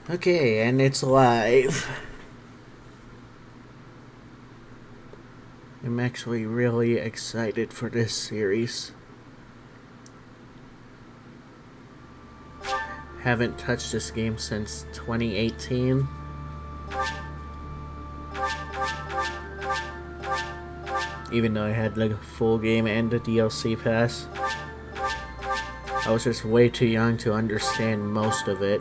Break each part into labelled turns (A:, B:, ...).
A: Okay, and it's live. I'm actually really excited for this series. Haven't touched this game since 2018. Even though I had like a full game and the DLC pass. I was just way too young to understand most of it.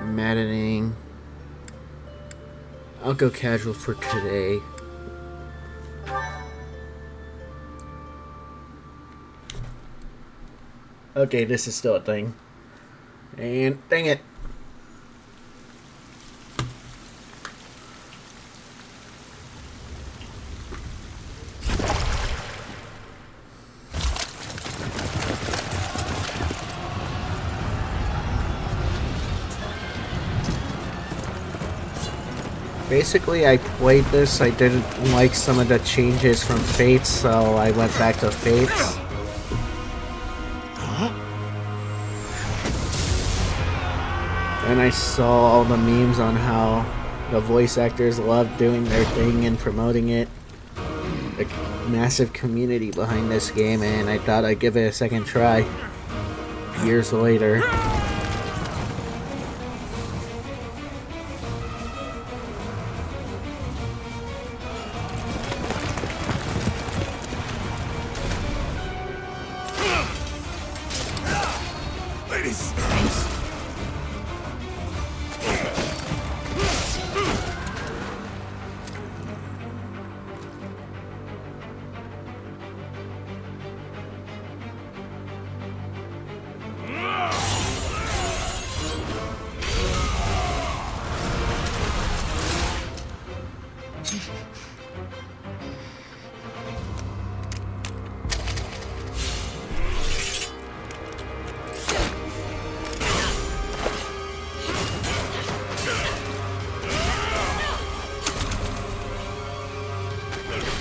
A: Maddening. I'll go casual for today. Okay, this is still a thing. And dang it. Basically, I played this, I didn't like some of the changes from Fates, so I went back to Fates. And I saw all the memes on how the voice actors love doing their thing and promoting it. A massive community behind this game, and I thought I'd give it a second try. Years later.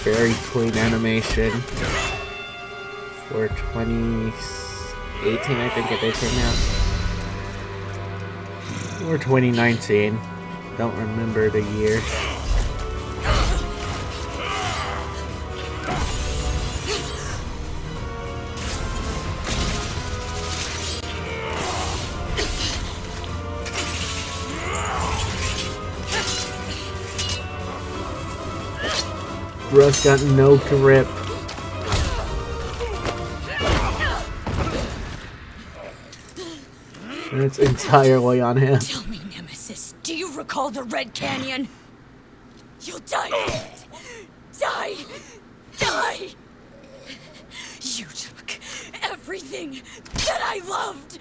A: Very clean animation for 2018, I think it came out. Or 2019. Don't remember the year. Bruh's got no grip. And it's entirely on him.
B: Tell me, Nemesis, do you recall the Red Canyon? You'll die in it. Die! Die! You took everything that I loved!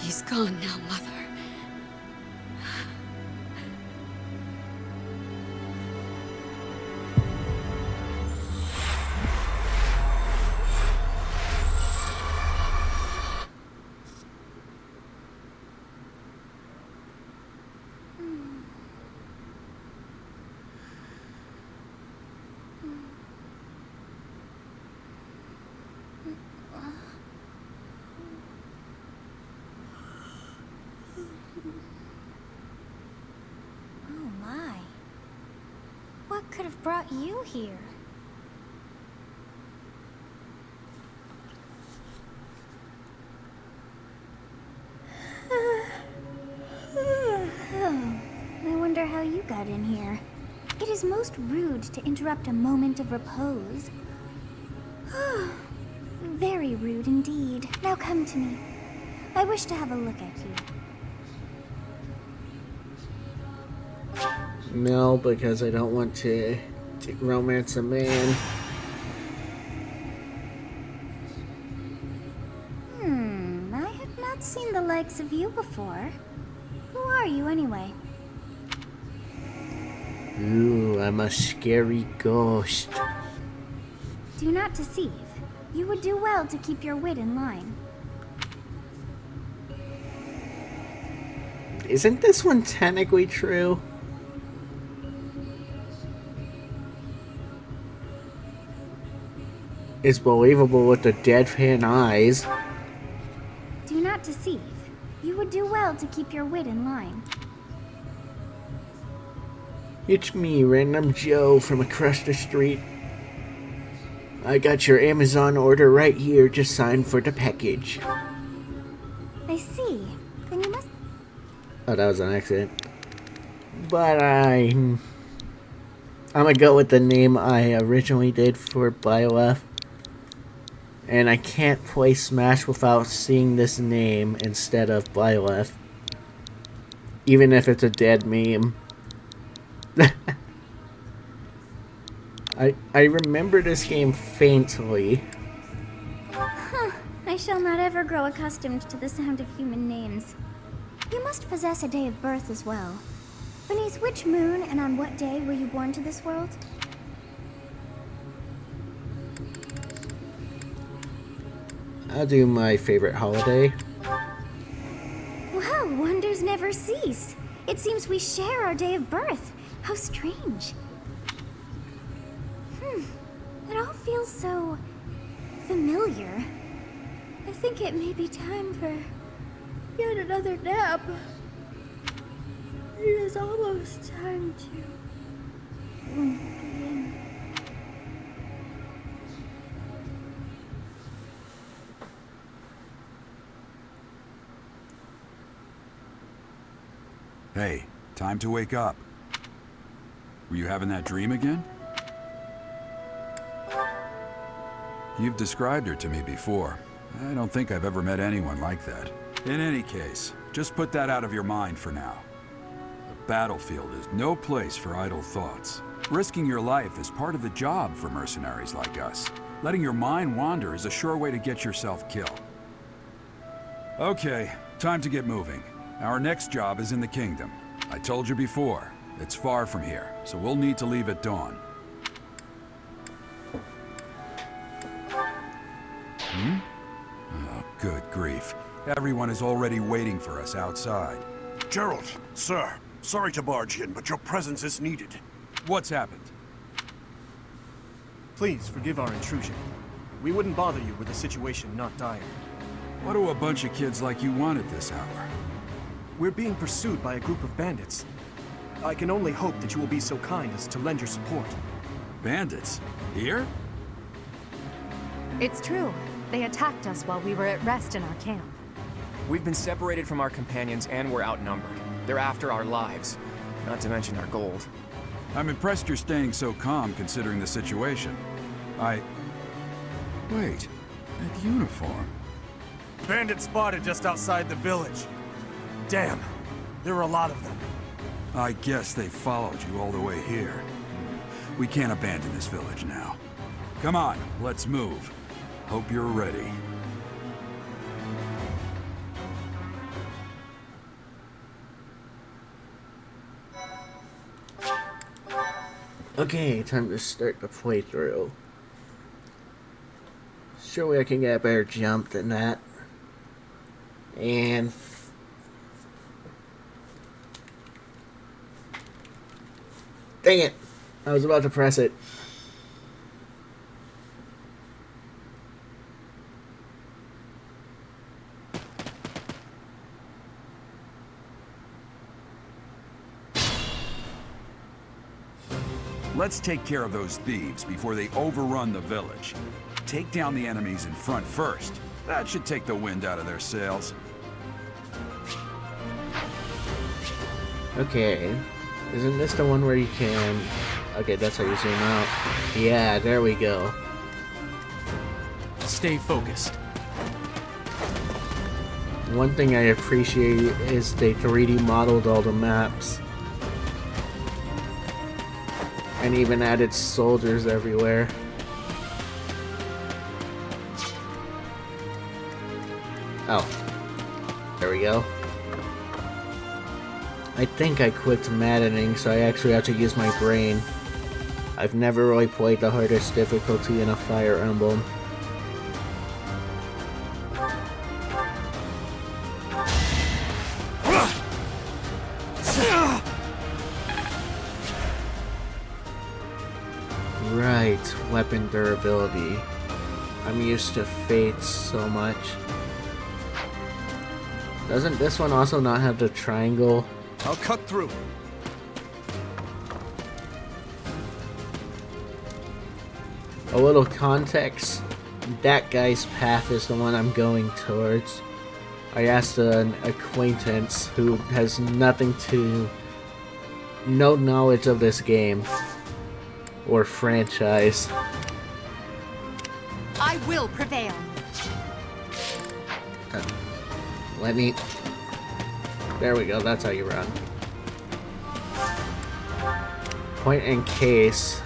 B: He's gone now, Mother.
C: What could have brought you here? I wonder how you got in here. It is most rude to interrupt a moment of repose. Very rude indeed. Now come to me. I wish to have a look at you.
A: No, because I don't want to romance a man.
C: I have not seen the likes of you before. Who are you, anyway?
A: Ooh, I'm a scary ghost.
C: Do not deceive. You would do well to keep your wit in line.
A: Isn't this one technically true? It's believable with the deadpan eyes.
C: Do not deceive. You would do well to keep your wit in line.
A: It's me, Random Joe from across the street. I got your Amazon order right here, just sign for the package.
C: I see. Then you must...
A: Oh, that was an accident. But I'm gonna go with the name I originally did for BioF. And I can't play Smash without seeing this name instead of BioF. Even if it's a dead meme. I remember this game faintly.
C: Huh. I shall not ever grow accustomed to the sound of human names. You must possess a day of birth as well. Beneath which moon and on what day were you born to this world?
A: I'll do my favorite holiday.
C: Well, wonders never cease. It seems we share our day of birth. How strange. It all feels so... familiar. I think it may be time for yet another nap. It is almost time to begin.
D: Hey, time to wake up. Were you having that dream again? You've described her to me before. I don't think I've ever met anyone like that. In any case, just put that out of your mind for now. The battlefield is no place for idle thoughts. Risking your life is part of the job for mercenaries like us. Letting your mind wander is a sure way to get yourself killed. Okay, time to get moving. Our next job is in the kingdom. I told you before, it's far from here, so we'll need to leave at dawn. Oh, good grief. Everyone is already waiting for us outside.
E: Gerald, sir, sorry to barge in, but your presence is needed.
D: What's happened?
F: Please forgive our intrusion. We wouldn't bother you with a situation not dire.
D: What do a bunch of kids like you want at this hour?
F: We're being pursued by a group of bandits. I can only hope that you will be so kind as to lend your support.
D: Bandits? Here?
G: It's true. They attacked us while we were at rest in our camp.
H: We've been separated from our companions and we're outnumbered. They're after our lives, not to mention our gold.
D: I'm impressed you're staying so calm considering the situation. Wait, that uniform.
F: Bandits spotted just outside the village. Damn, there were a lot of them.
D: I guess they followed you all the way here. We can't abandon this village now. Come on, let's move. Hope you're ready.
A: Okay, time to start the playthrough. Surely I can get a better jump than that. And... dang it! I was about to press it.
D: Let's take care of those thieves before they overrun the village. Take down the enemies in front first. That should take the wind out of their sails.
A: Okay. Isn't this the one where you can... okay, that's how you zoom out. Yeah, there we go.
F: Stay focused.
A: One thing I appreciate is they 3D modeled all the maps. And even added soldiers everywhere. Oh. There we go. I think I clicked maddening, so I actually have to use my brain. I've never really played the hardest difficulty in a Fire Emblem. Right, weapon durability. I'm used to Fates so much. Doesn't this one also not have the triangle?
F: I'll cut through.
A: A little context. That guy's path is the one I'm going towards. I asked an acquaintance who has no knowledge of this game or franchise.
G: I will prevail.
A: There we go, that's how you run. Point and case.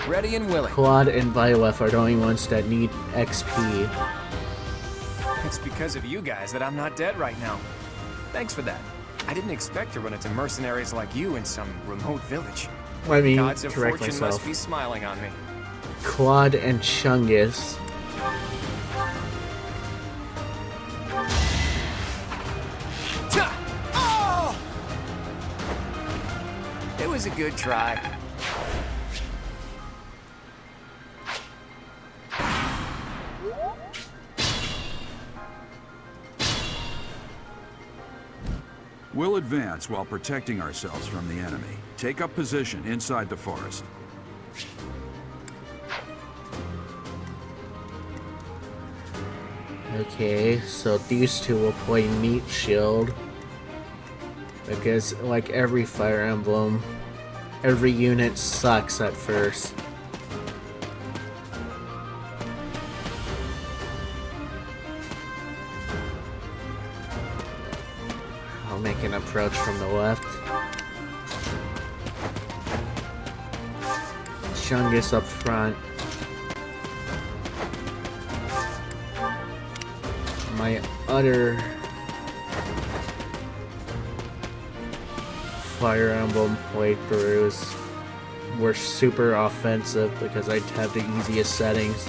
H: Ready and willing.
A: Claude and Byleth are the only ones that need XP.
H: It's because of you guys that I'm not dead right now. Thanks for that. I didn't expect to run into mercenaries like you in some remote village.
A: Let me
H: Gods of
A: correct
H: fortune
A: myself.
H: must be smiling on me.
A: Claude and Chungus.
H: Oh! It was a good try.
D: We'll advance while protecting ourselves from the enemy. Take up position inside the forest.
A: Okay, so these two will play Meat Shield. Because, like every Fire Emblem, every unit sucks at first. I'll make an approach from the left. Chungus up front. My other Fire Emblem playthroughs were super offensive because I had the easiest settings.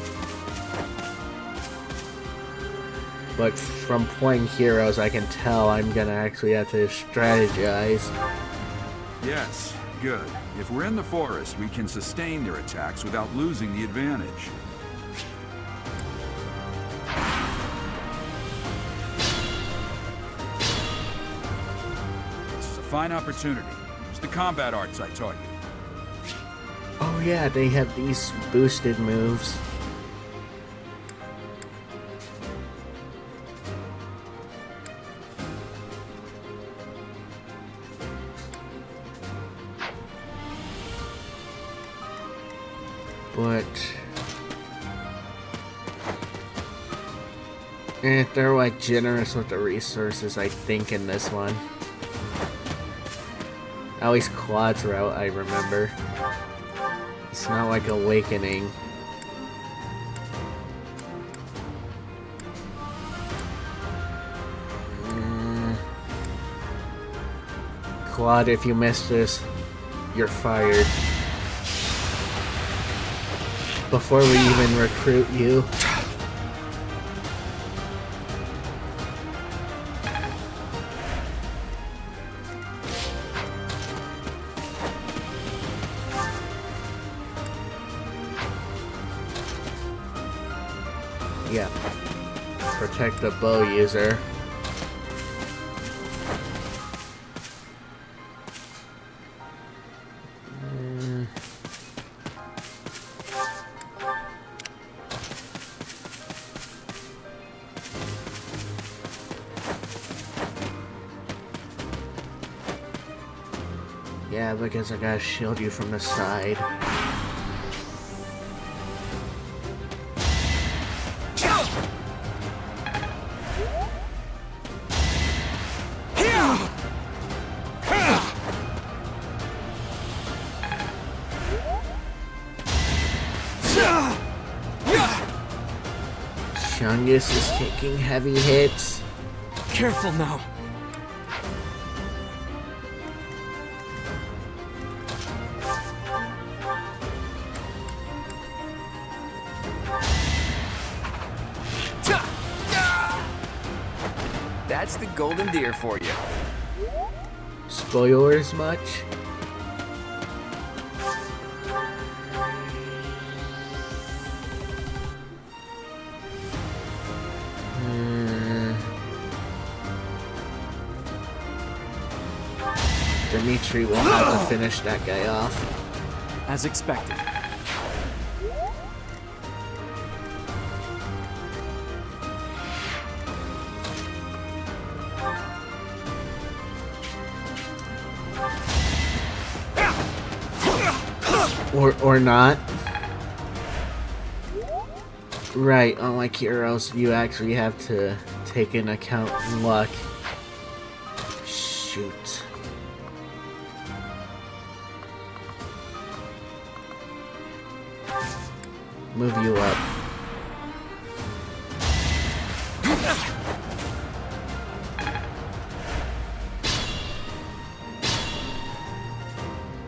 A: But from playing heroes, I can tell I'm gonna actually have to strategize.
D: Yes, good. If we're in the forest, we can sustain their attacks without losing the advantage. This is a fine opportunity. Use the combat arts I taught you.
A: Oh yeah, they have these boosted moves. But they're like generous with the resources, I think, in this one. At least Claude's route, I remember. It's not like Awakening. Claude, if you miss this, you're fired. Before we even recruit you. Yeah. Protect the bow user. Yeah, because I gotta shield you from the side. Chungus is taking heavy hits.
F: Careful now.
H: That's the golden deer for you.
A: Spoilers much? Dimitri will have to finish that guy off.
F: As expected.
A: Or not. Right, unlike heroes, you actually have to take into account luck. Shoot. Move you up.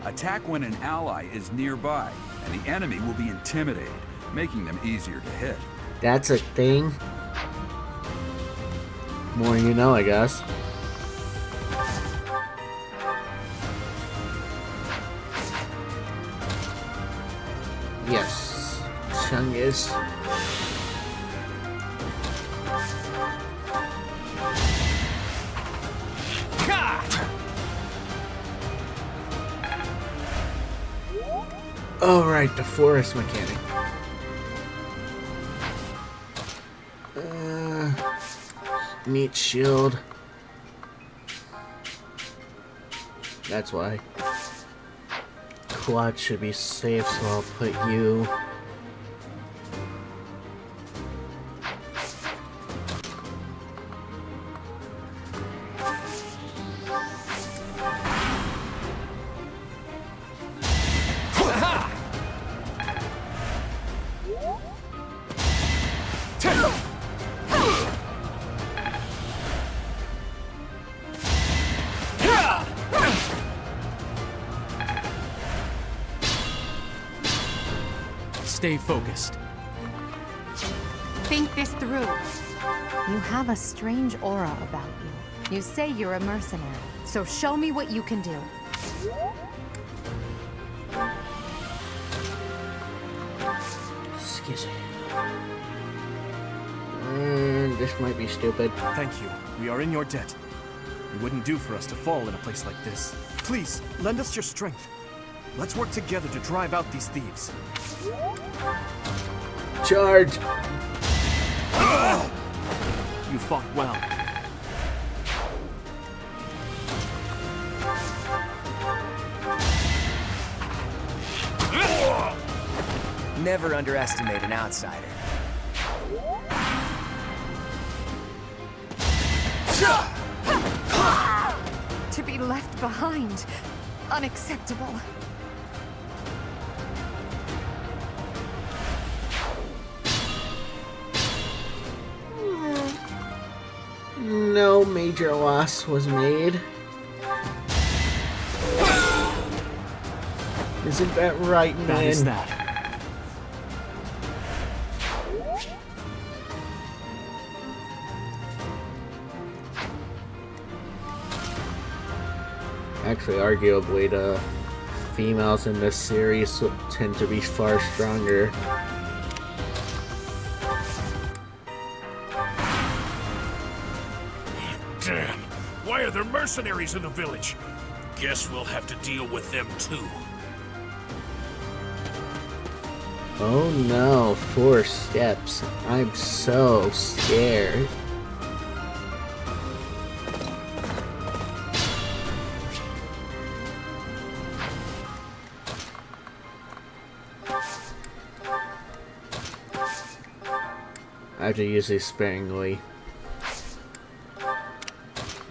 D: Attack when an ally is nearby, and the enemy will be intimidated, making them easier to hit.
A: That's a thing. More you know, I guess. Yes, Chungus. Oh right, the forest mechanic. Meat shield. That's why. Quad should be safe, so I'll put you.
F: Stay focused.
G: Think this through. You have a strange aura about you. You say you're a mercenary, so show me what you can do.
A: Excuse me. This might be stupid.
F: Thank you. We are in your debt. It wouldn't do for us to fall in a place like this. Please, lend us your strength. Let's work together to drive out these thieves.
A: Charge!
F: You fought well.
H: Never underestimate an outsider.
G: To be left behind. Unacceptable.
A: No major loss was made. Isn't that right, man?
F: That is that.
A: Actually, arguably, the females in this series tend to be far stronger.
E: Damn! Why are there mercenaries in the village? Guess we'll have to deal with them too.
A: Oh no, 4 steps. I'm so scared. I have to use these sparingly.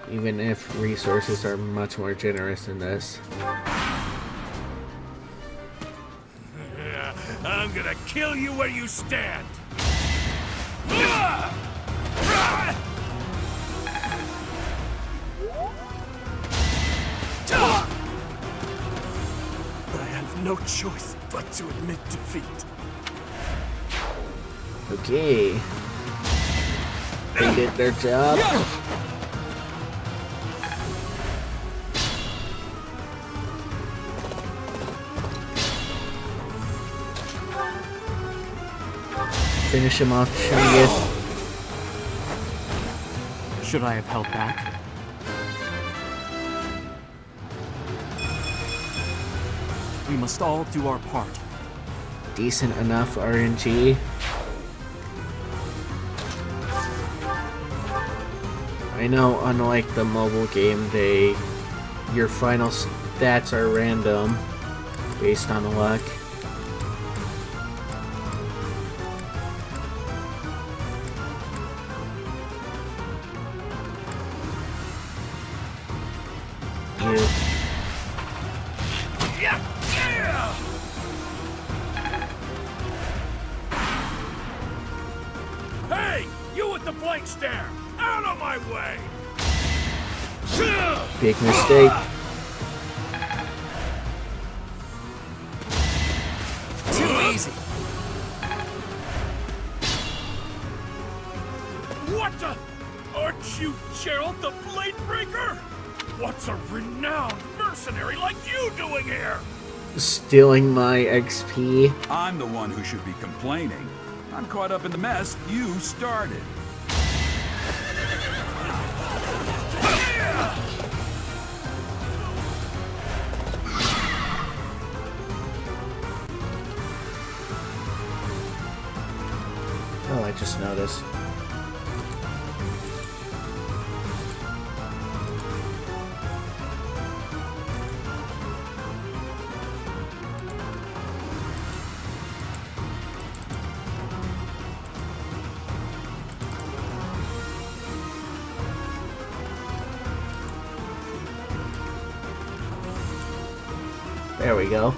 A: Even if resources are much more generous in this.
E: I'm gonna kill you where you stand!
F: I have no choice but to admit defeat.
A: Okay. They did their job. Finish him off, Chungus.
F: Should I have held back? We must all do our part.
A: Decent enough RNG. I know, unlike the mobile game, your final stats are random based on luck.
E: Hey, you with the blank stare! Out of my way!
A: Big mistake.
H: Too easy.
E: What the? Aren't you Gerald the Blade Breaker? What's a renowned mercenary like you doing here?
A: Stealing my XP.
D: I'm the one who should be complaining. I'm caught up in the mess you started.
A: Oh, I just noticed. There we go.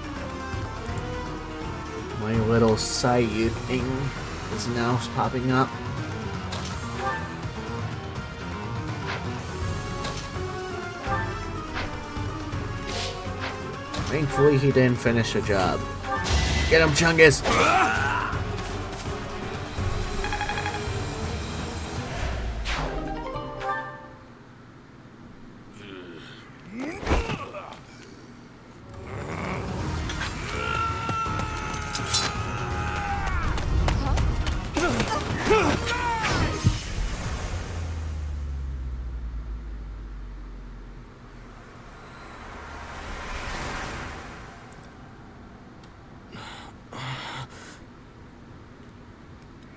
A: My little Sayu thing is now popping up. Thankfully, he didn't finish the job. Get him, Chungus!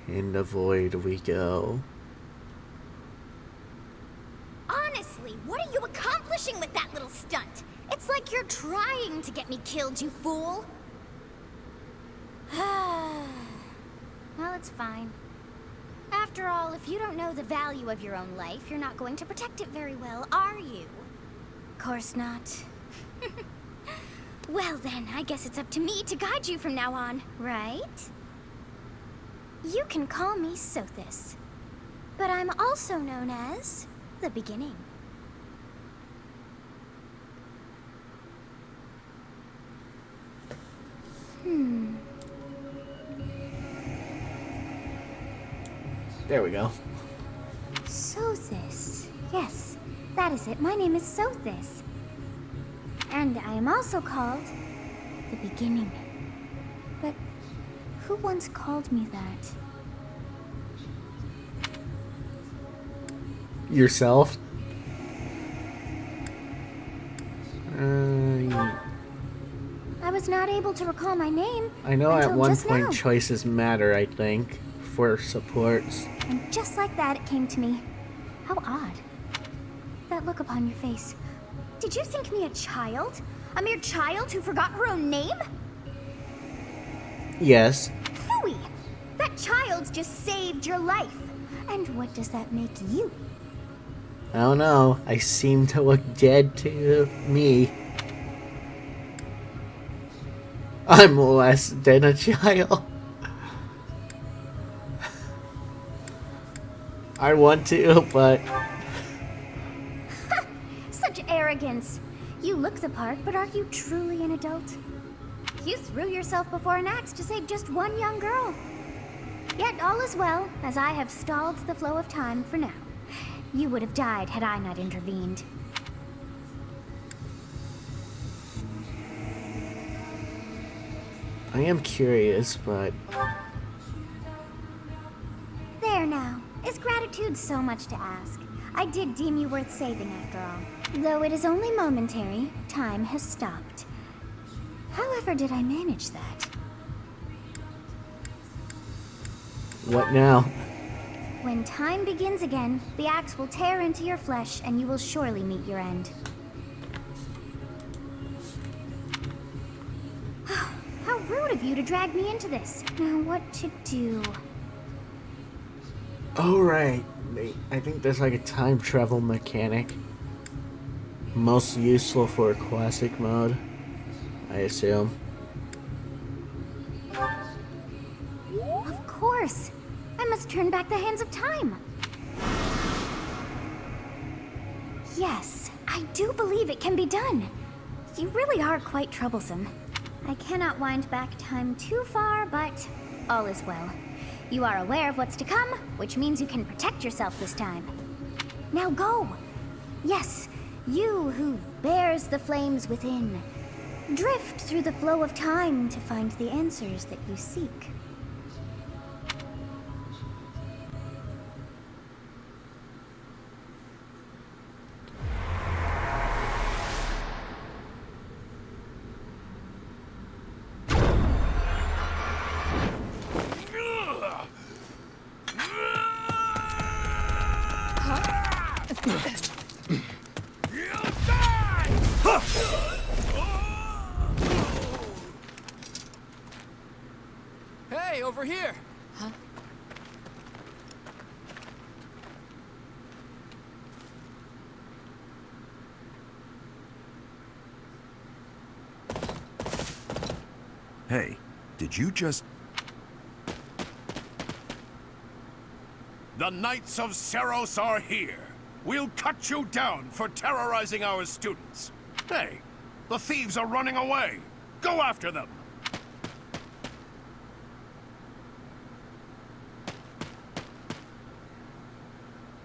A: In the void we go.
C: Honestly, what are you accomplishing with that little stunt? It's like you're trying to get me killed, you fool. Well, it's fine. After all, if you don't know the value of your own life, you're not going to protect it very well, are you? Course not. Well then, I guess it's up to me to guide you from now on, right? You can call me Sothis, but I'm also known as the Beginning.
A: There we go.
C: Sothis. Yes, that is it. My name is Sothis. And I am also called the Beginning. But who once called me that?
A: Yourself?
C: I was not able to recall my name.
A: I know at
C: until
A: one
C: just
A: point
C: now.
A: choices matter, I think, for supports.
C: And just like that, it came to me. How odd. That look upon your face. Did you think me a child? A mere child who forgot her own name?
A: Yes.
C: Phooey! That child just saved your life. And what does that make you?
A: I don't know. I seem to look dead to me. I'm less than a child. I want to, but...
C: Such arrogance. You look the part, but are you truly an adult? You threw yourself before an axe to save just one young girl. Yet all is well, as I have stalled the flow of time for now. You would have died had I not intervened.
A: I am curious, but...
C: gratitude so much to ask. I did deem you worth saving after all. Though it is only momentary, time has stopped. However did I manage that?
A: What now?
C: When time begins again, the axe will tear into your flesh and you will surely meet your end. How rude of you to drag me into this. Now what to do?
A: Oh, right. I think there's like a time travel mechanic. Most useful for classic mode, I assume.
C: Of course. I must turn back the hands of time. Yes, I do believe it can be done. You really are quite troublesome. I cannot wind back time too far, but all is well. You are aware of what's to come, which means you can protect yourself this time. Now go. Yes, you who bears the flames within. Drift through the flow of time to find the answers that you seek.
H: Hey, over here! Huh?
D: Hey, did you just...
E: The Knights of Seros are here. We'll cut you down for terrorizing our students. Hey, the thieves are running away. Go after them.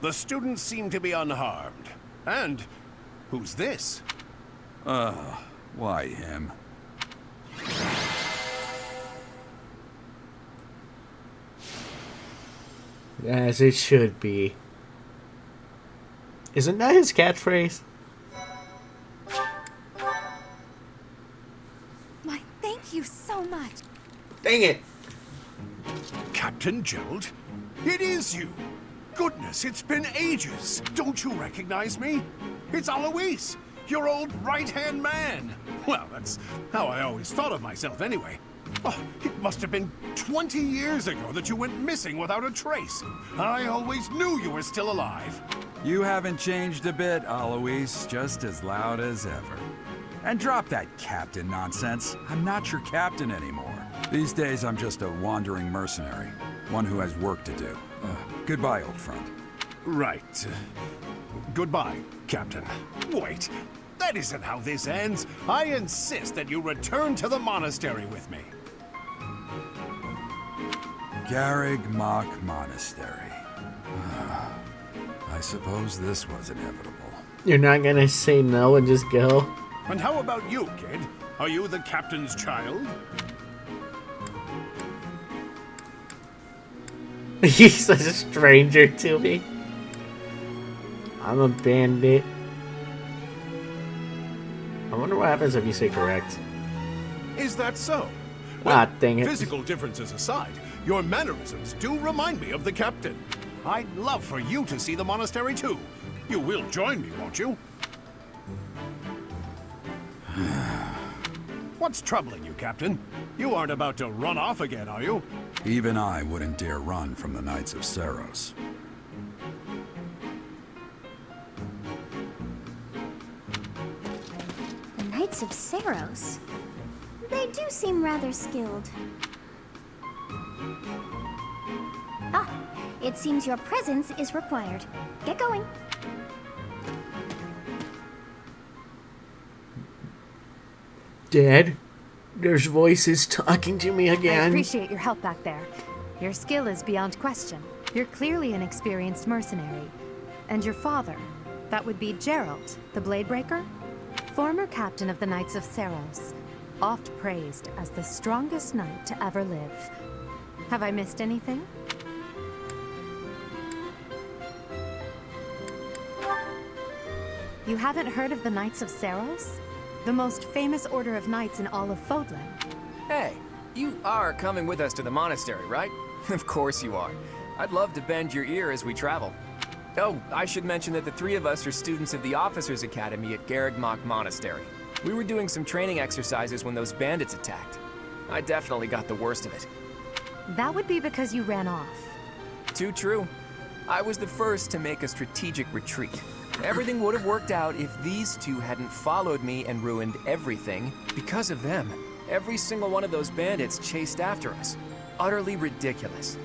E: The students seem to be unharmed. And who's this?
D: Why him?
A: As it should be. Isn't that his catchphrase?
G: Why, thank you so much.
A: Dang it!
E: Captain Gerald? It is you! Goodness, it's been ages! Don't you recognize me? It's Alois, your old right-hand man! Well, that's how I always thought of myself anyway. Oh, it must have been 20 years ago that you went missing without a trace. I always knew you were still alive.
D: You haven't changed a bit, Alois. Just as loud as ever. And drop that captain nonsense. I'm not your captain anymore. These days, I'm just a wandering mercenary. One who has work to do. Goodbye, old friend.
E: Right. Goodbye, Captain. Wait, that isn't how this ends. I insist that you return to the monastery with me.
D: Garrig Mach Monastery. I suppose this was inevitable.
A: You're not gonna say no and just go?
E: And how about you, kid? Are you the captain's child?
A: He's such a stranger to me. I'm a bandit. I wonder what happens if you say correct.
E: Is that so?
A: Dang it.
E: Physical differences aside, your mannerisms do remind me of the captain. I'd love for you to see the monastery too. You will join me, won't you? What's troubling you, Captain? You aren't about to run off again, are you?
D: Even I wouldn't dare run from the Knights of Seros.
C: The Knights of Seros? They do seem rather skilled. Ah, it seems your presence is required. Get going.
A: Dad, there's voices talking to me
G: I
A: again.
G: appreciate your help back there. Your skill is beyond question. You're clearly an experienced mercenary. And your father, that would be Gerald, the Bladebreaker? Former captain of the Knights of Seros. Oft praised as the strongest knight to ever live. Have I missed anything? You haven't heard of the Knights of Saros? The most famous order of knights in all of Fodlan.
H: Hey, you are coming with us to the monastery, right? Of course you are. I'd love to bend your ear as we travel. Oh, I should mention that the three of us are students of the Officers' Academy at Garrigmach Monastery. We were doing some training exercises when those bandits attacked. I definitely got the worst of it.
G: That would be because you ran off.
H: Too true. I was the first to make a strategic retreat. Everything would have worked out if these two hadn't followed me and ruined everything because of them. Every single one of those bandits chased after us. Utterly ridiculous.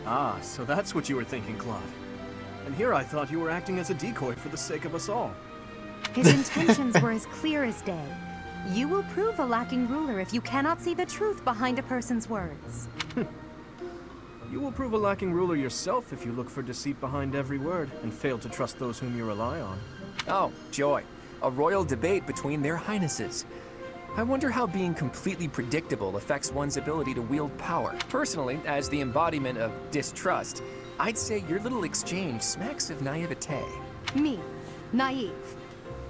F: Ah, so that's what you were thinking, Claude. And here I thought you were acting as a decoy for the sake of us all.
G: His intentions were as clear as day. You will prove a lacking ruler if you cannot see the truth behind a person's words.
F: You will prove a lacking ruler yourself if you look for deceit behind every word and fail to trust those whom you rely on.
H: Oh, joy. A royal debate between their highnesses. I wonder how being completely predictable affects one's ability to wield power. Personally, as the embodiment of distrust, I'd say your little exchange smacks of naivete.
G: Me, naive.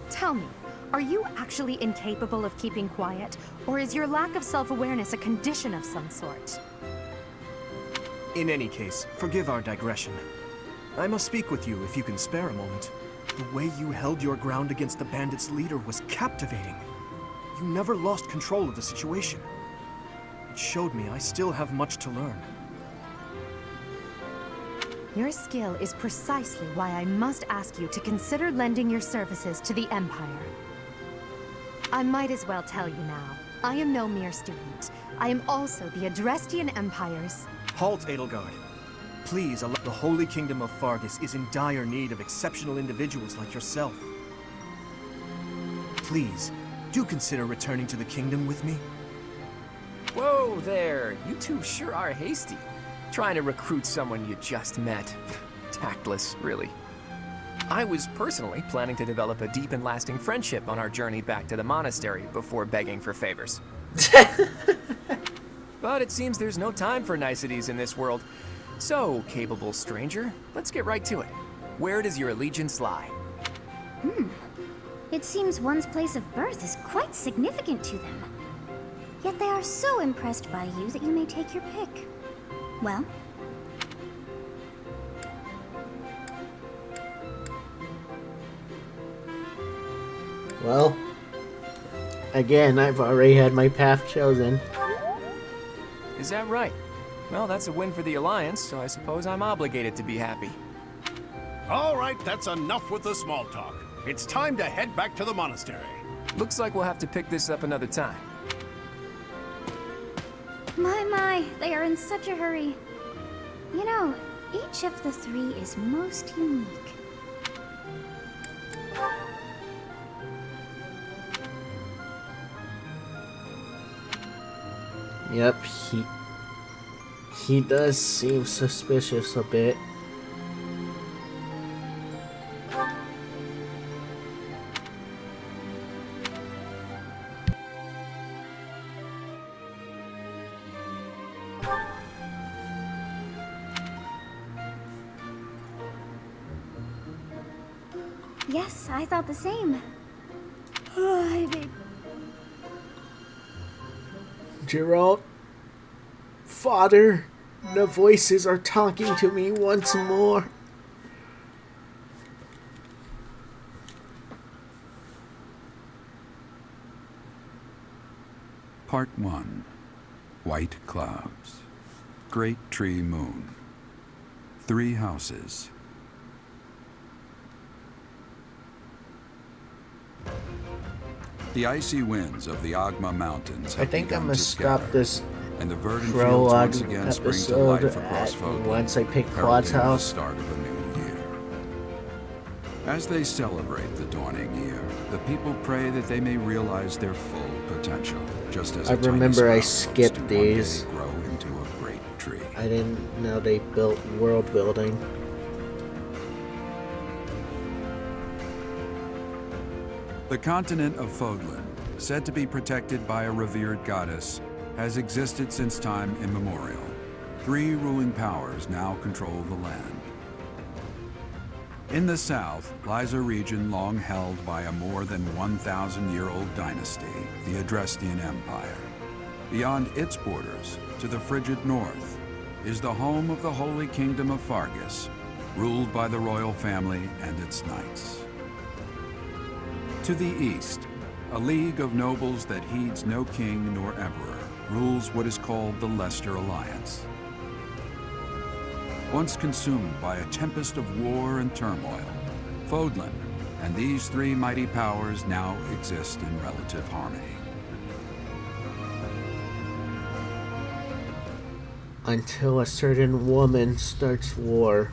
G: Tell me, are you actually incapable of keeping quiet, or is your lack of self-awareness a condition of some sort?
F: In any case, forgive our digression. I must speak with you if you can spare a moment. The way you held your ground against the bandits' leader was captivating. You never lost control of the situation. It showed me I still have much to learn.
G: Your skill is precisely why I must ask you to consider lending your services to the Empire. I might as well tell you now. I am no mere student. I am also the Adrestian Empire's...
F: Halt, Edelgard. Please, allow the Holy Kingdom of Fargus is in dire need of exceptional individuals like yourself. Please, do consider returning to the kingdom with me.
H: Whoa there, you two sure are hasty. Trying to recruit someone you just met. Tactless, really. I was personally planning to develop a deep and lasting friendship on our journey back to the monastery before begging for favors. But it seems there's no time for niceties in this world. So, capable stranger, let's get right to it. Where does your allegiance lie?
C: It seems one's place of birth is quite significant to them. Yet they are so impressed by you that you may take your pick. Well?
A: Well, again, I've already had my path chosen.
H: Is that right? Well, that's a win for the Alliance, so I suppose I'm obligated to be happy.
E: All right, that's enough with the small talk. It's time to head back to the monastery.
H: Looks like we'll have to pick this up another time.
C: My, they are in such a hurry. You know, each of the three is most unique.
A: Yep, he does seem suspicious a bit.
C: Yes, I thought the same.
A: Geralt, Father, the voices are talking to me once more.
D: Part 1. White clouds. Great tree moon. 3 houses. The icy winds of the Agma Mountains
A: I
D: have
A: think I'm
D: begun
A: gonna
D: to
A: stop
D: scatter,
A: this
D: and the verdant fields
A: prologue
D: once again spring to life
A: episode
D: across Fodlan,
A: once I pick Claude's
D: heralding the
A: house.
D: start of a new year. As they celebrate the dawning year, the people pray that they may realize their full potential, just as
A: I
D: a tiny
A: remember I
D: sprout hopes
A: skipped
D: to one day
A: these.
D: grow into a great tree.
A: I didn't know they built world building.
D: The continent of Fodlan, said to be protected by a revered goddess, has existed since time immemorial. 3 ruling powers now control the land. In the south lies a region long held by a more than 1,000-year-old dynasty, the Adrestian Empire. Beyond its borders, to the frigid north, is the home of the Holy Kingdom of Fargus, ruled by the royal family and its knights. To the east, a league of nobles that heeds no king nor emperor rules what is called the Leicester Alliance. Once consumed by a tempest of war and turmoil, Fodlan and these three mighty powers now exist in relative harmony.
A: Until a certain woman starts war.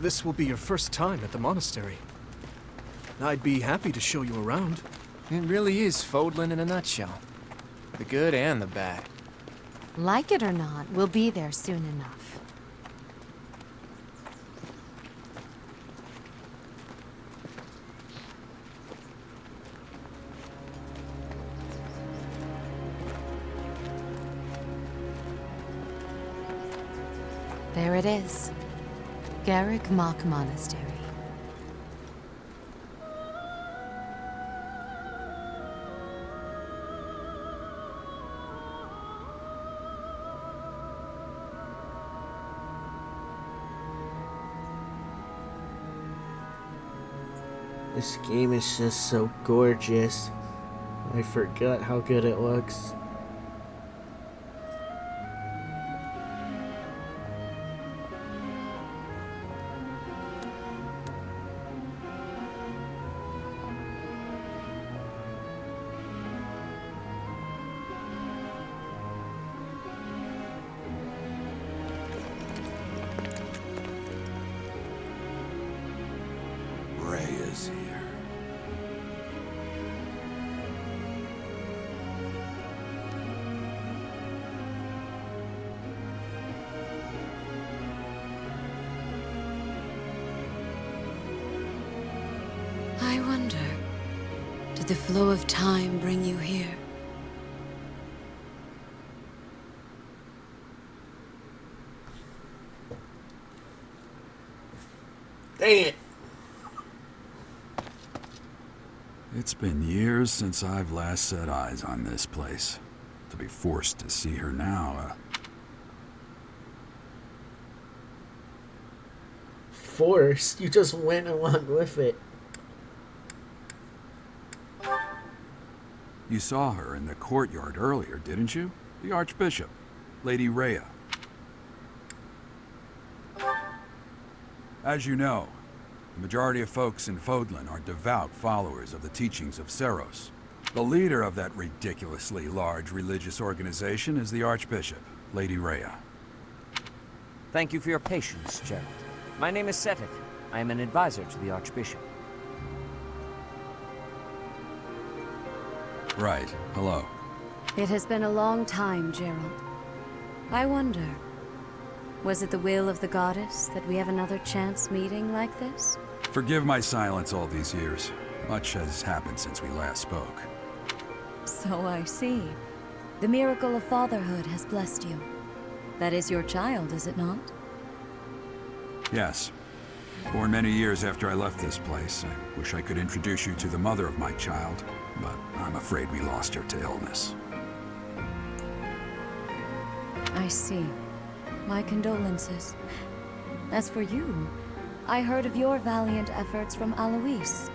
F: This will be your first time at the monastery. I'd be happy to show you around.
H: It really is Fodlan in a nutshell. The good and the bad.
G: Like it or not, we'll be there soon enough. There it is. Garrick Mach Monastery.
A: This game is just so gorgeous. I forgot how good it looks.
D: Is here.
B: I wonder, did the flow of time bring you here?
A: Dang it!
D: It's been years since I've last set eyes on this place. To be forced to see her now,
A: Forced? You just went along with it.
D: You saw her in the courtyard earlier, didn't you? The Archbishop, Lady Rhea. As you know, the majority of folks in Fodlan are devout followers of the teachings of Seros. The leader of that ridiculously large religious organization is the Archbishop, Lady Rhea.
I: Thank you for your patience, Gerald. My name is Seteth. I am an advisor to the Archbishop.
D: Right. Hello.
G: It has been a long time, Gerald. I wonder, was it the will of the goddess that we have another chance meeting like this?
D: Forgive my silence all these years. Much has happened since we last spoke.
G: So I see. The miracle of fatherhood has blessed you. That is your child, is it not?
D: Yes. Born many years after I left this place. I wish I could introduce you to the mother of my child, but I'm afraid we lost her to illness.
G: I see. My condolences. As for you, I heard of your valiant efforts from Alois.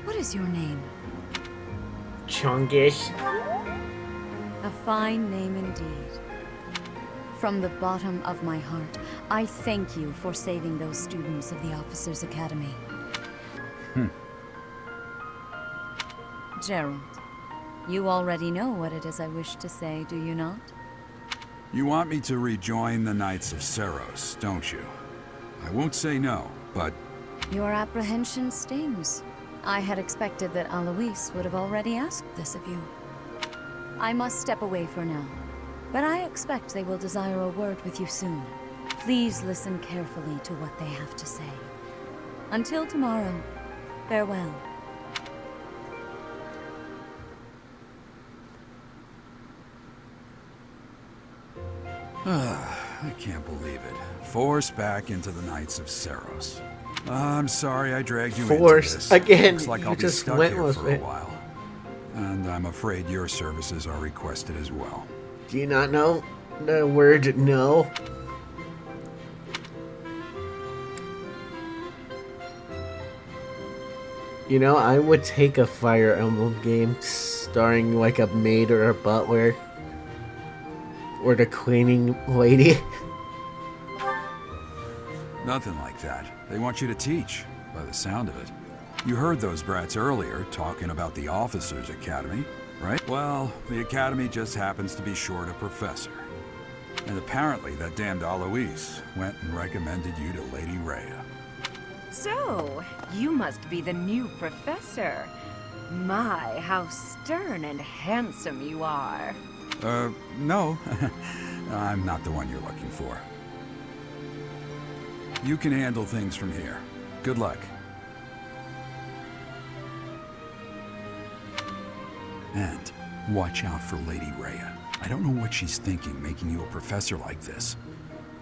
G: What is your name?
A: Chungish.
G: A fine name indeed. From the bottom of my heart, I thank you for saving those students of the Officers' Academy. Gerald, you already know what it is I wish to say, do you not?
D: You want me to rejoin the Knights of Seros, don't you? I won't say no, but...
G: Your apprehension stings. I had expected that Alois would have already asked this of you. I must step away for now, but I expect they will desire a word with you soon. Please listen carefully to what they have to say. Until tomorrow, farewell.
D: I can't believe it. Forced back into the Knights of Seros. I'm sorry I dragged you into
A: Forced
D: this.
A: again.
D: Looks like
A: You
D: I'll be
A: just
D: stuck
A: went
D: here
A: with
D: for a
A: it.
D: while. And I'm afraid your services are requested as well.
A: Do you not know the word no? You know, I would take a Fire Emblem game starring like a maid or a butler. Or the cleaning lady.
D: Nothing like that. They want you to teach, by the sound of it. You heard those brats earlier talking about the Officers' Academy, right? Well, the Academy just happens to be short a professor. And apparently that damned Alois went and recommended you to Lady Rhea.
J: So, you must be the new professor. My, how stern and handsome you are.
D: No. I'm not the one you're looking for. You can handle things from here. Good luck. And watch out for Lady Rhea. I don't know what she's thinking making you a professor like this.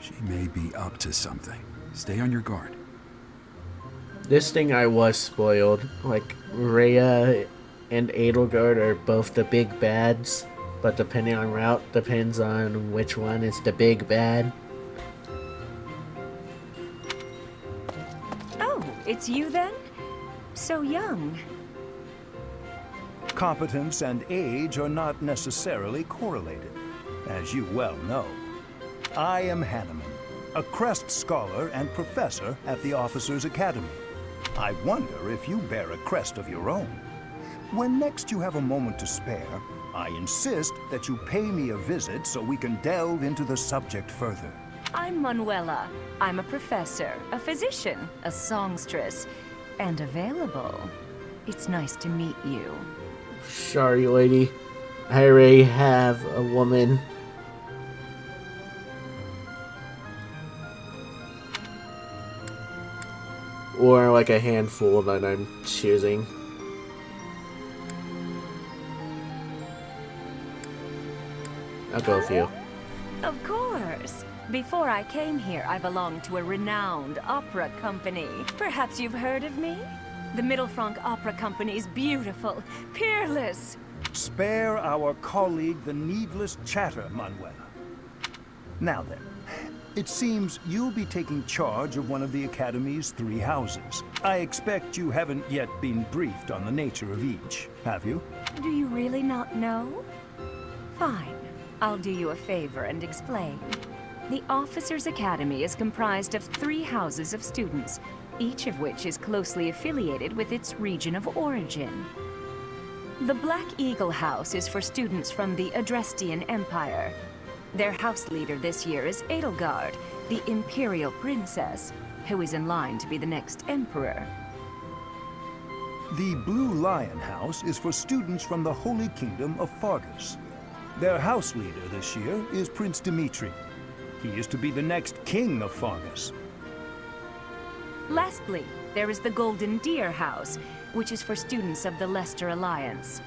D: She may be up to something. Stay on your guard.
A: This thing I was spoiled. Like, Rhea and Edelgard are both the big bads. But depending on route, depends on which one is the big bad.
J: Oh, it's you then? So young.
K: Competence and age are not necessarily correlated, as you well know. I am Hanneman, a Crest Scholar and Professor at the Officers' Academy. I wonder if you bear a crest of your own. When next you have a moment to spare, I insist that you pay me a visit so we can delve into the subject further.
J: I'm Manuela. I'm a professor, a physician, a songstress, and available. It's nice to meet you.
A: Sorry, lady. I already have a woman. Or like a handful that I'm choosing. I'll go with you.
J: Of course. Before I came here, I belonged to a renowned opera company. Perhaps you've heard of me? The Mittelfranc Opera Company's beautiful, peerless.
K: Spare our colleague the needless chatter, Manuela. Now then, it seems you'll be taking charge of one of the Academy's 3 houses. I expect you haven't yet been briefed on the nature of each, have you?
J: Do you really not know? Fine. I'll do you a favor and explain. The Officers' Academy is comprised of 3 houses of students, each of which is closely affiliated with its region of origin. The Black Eagle House is for students from the Adrestian Empire. Their house leader this year is Edelgard, the Imperial Princess, who is in line to be the next Emperor.
K: The Blue Lion House is for students from the Holy Kingdom of Fargus. Their house leader this year is Prince Dimitri. He is to be the next king of Fargus.
J: Lastly, there is the Golden Deer House, which is for students of the Leicester Alliance.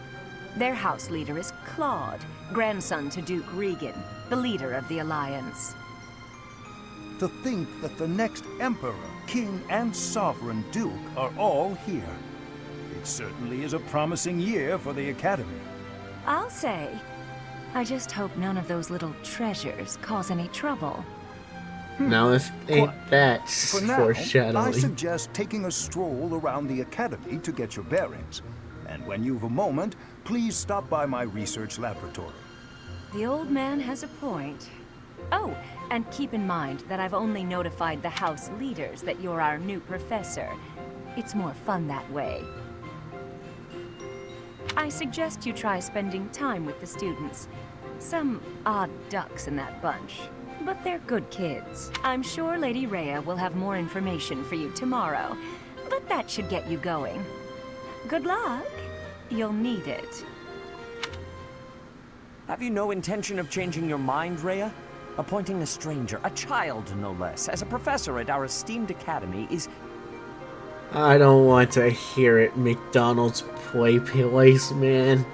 J: Their house leader is Claude, grandson to Duke Regan, the leader of the Alliance.
K: To think that the next Emperor, King, and Sovereign Duke are all here. It certainly is a promising year for the Academy.
J: I'll say. I just hope none of those little treasures cause any trouble.
A: Now if ain't that
K: For now, I
A: foreshadowing.
K: suggest taking a stroll around the Academy to get your bearings. And when you've a moment, please stop by my research laboratory.
J: The old man has a point. Oh, and keep in mind that I've only notified the house leaders that you're our new professor. It's more fun that way. I suggest you try spending time with the students. Some odd ducks in that bunch, but they're good kids. I'm sure Lady Rhea will have more information for you tomorrow, but that should get you going. Good luck. You'll need it.
I: Have you no intention of changing your mind, Rhea? Appointing a stranger, a child no less, as a professor at our esteemed academy is...
A: I don't want to hear it, McDonald's play place, man.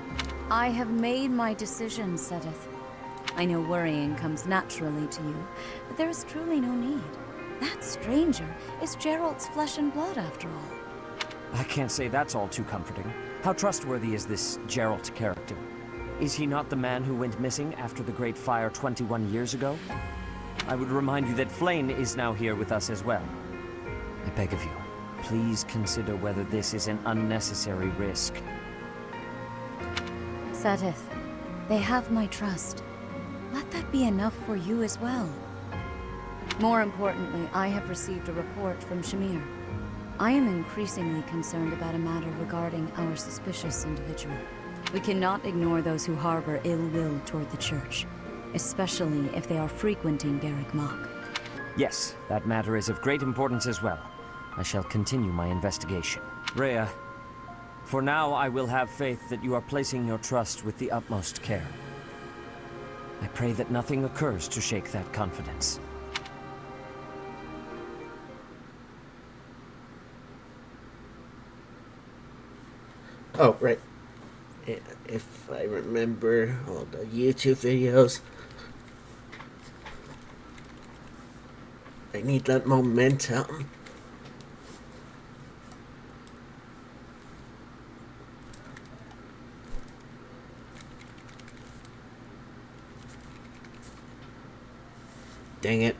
B: I have made my decision, Sedith.
J: I know worrying comes naturally to you, but there is truly no need. That stranger is Gerald's flesh and blood, after all.
I: I can't say that's all too comforting. How trustworthy is this Gerald character? Is he not the man who went missing after the Great Fire 21 years ago? I would remind you that Flame is now here with us as well. I beg of you, please consider whether this is an unnecessary risk.
J: Sadith, they have my trust. Let that be enough for you as well. More importantly, I have received a report from Shamir. I am increasingly concerned about a matter regarding our suspicious individual. We cannot ignore those who harbor ill will toward the church, especially if they are frequenting Garrick Mach.
I: Yes, that matter is of great importance as well. I shall continue my investigation. Rhea, for now I will have faith that you are placing your trust with the utmost care. I pray that nothing occurs to shake that confidence.
A: Oh, right. If I remember all the YouTube videos, I need that momentum. Dang it.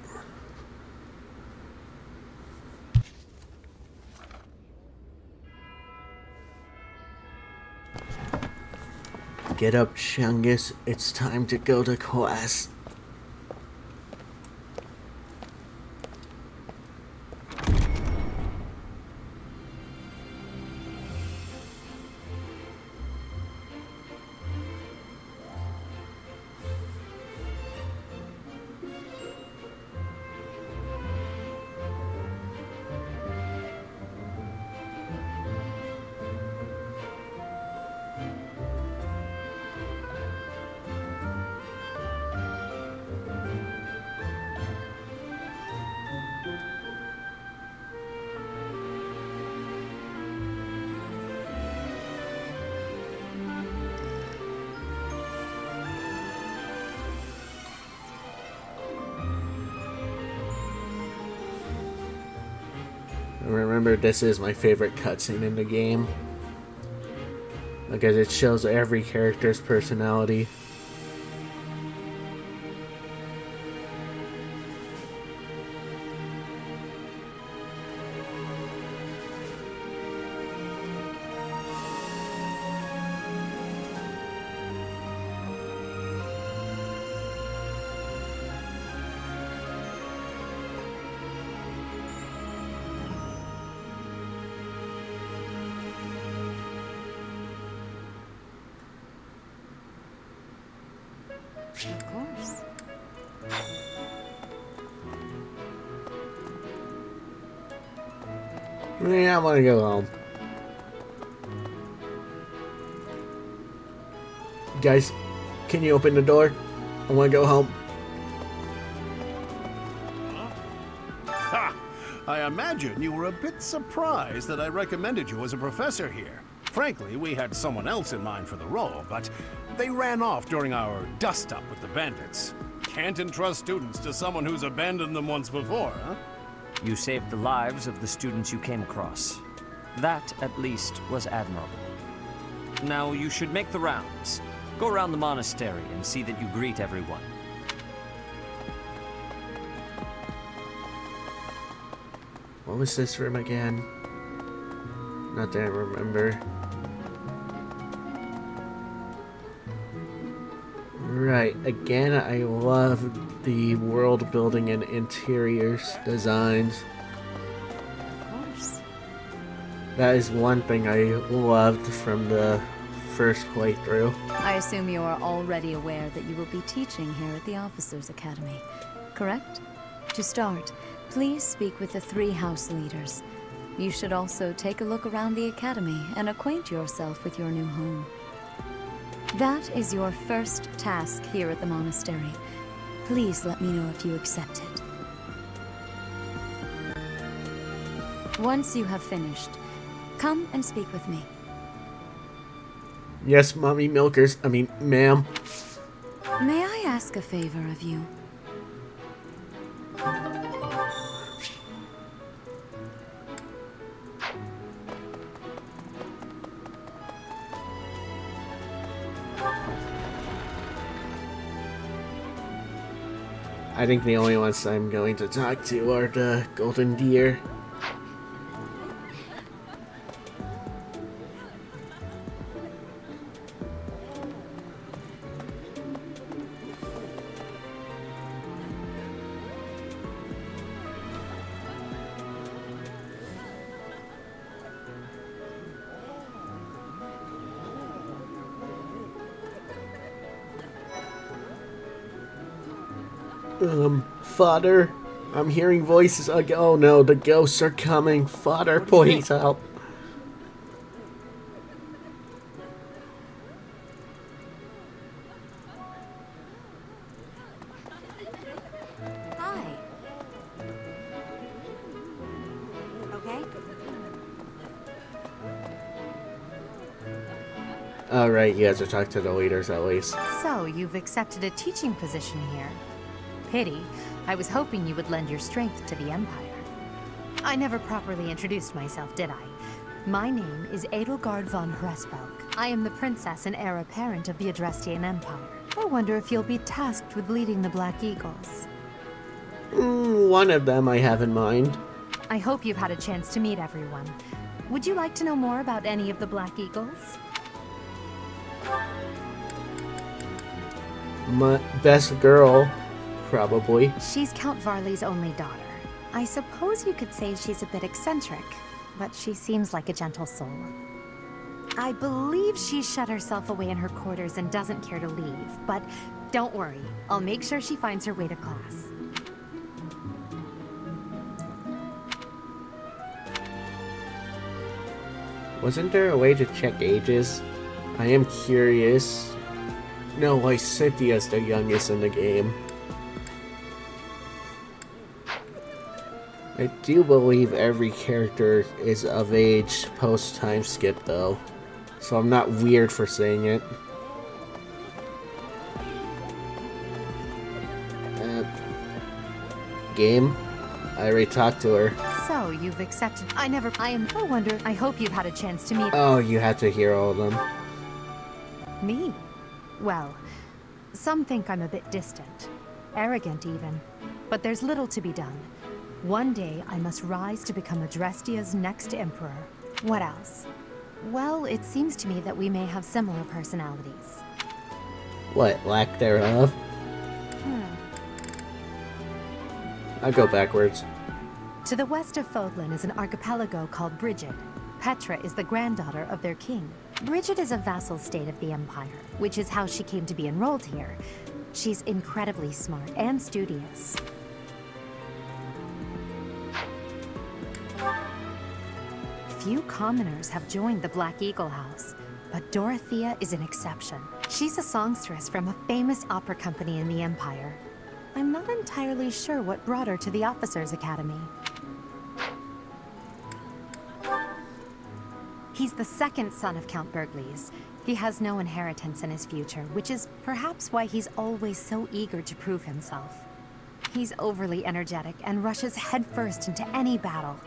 A: Get up, Chungus. It's time to go to class. Remember, this is my favorite cutscene in the game because it shows every character's personality.
J: Of course.
A: Yeah, I want to go home. Guys, can you open the door? I want to go home.
E: Ha! I imagine you were a bit surprised that I recommended you as a professor here. Frankly, we had someone else in mind for the role, but they ran off during our dust-up with the bandits. Can't entrust students to someone who's abandoned them once before, huh?
I: You saved the lives of the students you came across. That, at least, was admirable. Now, you should make the rounds. Go around the monastery and see that you greet everyone.
A: What was this room again? Not that I remember. Right, again, I love the world building and interiors designs.
J: Of course.
A: That is one thing I loved from the first playthrough.
J: I assume you are already aware that you will be teaching here at the Officers' Academy, correct? To start, please speak with the 3 house leaders. You should also take a look around the academy and acquaint yourself with your new home. That is your first task here at the monastery. Please let me know if you accept it. Once you have finished, come and speak with me.
A: Yes, Mommy Milkers. I mean, ma'am.
J: May I ask a favor of you?
A: I think the only ones I'm going to talk to are the golden deer. Father, I'm hearing voices. Oh no, the ghosts are coming. Father, please help.
J: Hi. Okay?
A: Alright, you guys are talking to the leaders at least.
G: So, you've accepted a teaching position here. Pity. I was hoping you would lend your strength to the Empire. I never properly introduced myself, did I? My name is Edelgard von Hresbelk. I am the princess and heir apparent of the Adrestian Empire. I wonder if you'll be tasked with leading the Black Eagles.
A: One of them I have in mind.
G: I hope you've had a chance to meet everyone. Would you like to know more about any of the Black Eagles?
A: My best girl, probably.
G: She's Count Varley's only daughter. I suppose you could say she's a bit eccentric, but she seems like a gentle soul. I believe she's shut herself away in her quarters and doesn't care to leave, but don't worry, I'll make sure she finds her way to class.
A: Wasn't there a way to check ages? I am curious. No, why Cynthia's the youngest in the game. I do believe every character is of age post time skip though, so I'm not weird for saying it. Game? I already talked to her.
G: So, you've accepted. I wonder. I hope you've had a chance to meet.
A: Oh, you had to hear all of them.
G: Me? Well, some think I'm a bit distant. Arrogant, even. But there's little to be done. One day, I must rise to become Adrestia's next emperor. What else? Well, it seems to me that we may have similar personalities.
A: What, lack thereof? I'll go backwards.
G: To the west of Fodlan is an archipelago called Brigid. Petra is the granddaughter of their king. Brigid is a vassal state of the Empire, which is how she came to be enrolled here. She's incredibly smart and studious. Few commoners have joined the Black Eagle House, but Dorothea is an exception. She's a songstress from a famous opera company in the Empire. I'm not entirely sure what brought her to the Officers' Academy. He's the second son of Count Bergliez. He has no inheritance in his future, which is perhaps why he's always so eager to prove himself. He's overly energetic and rushes headfirst into any battle.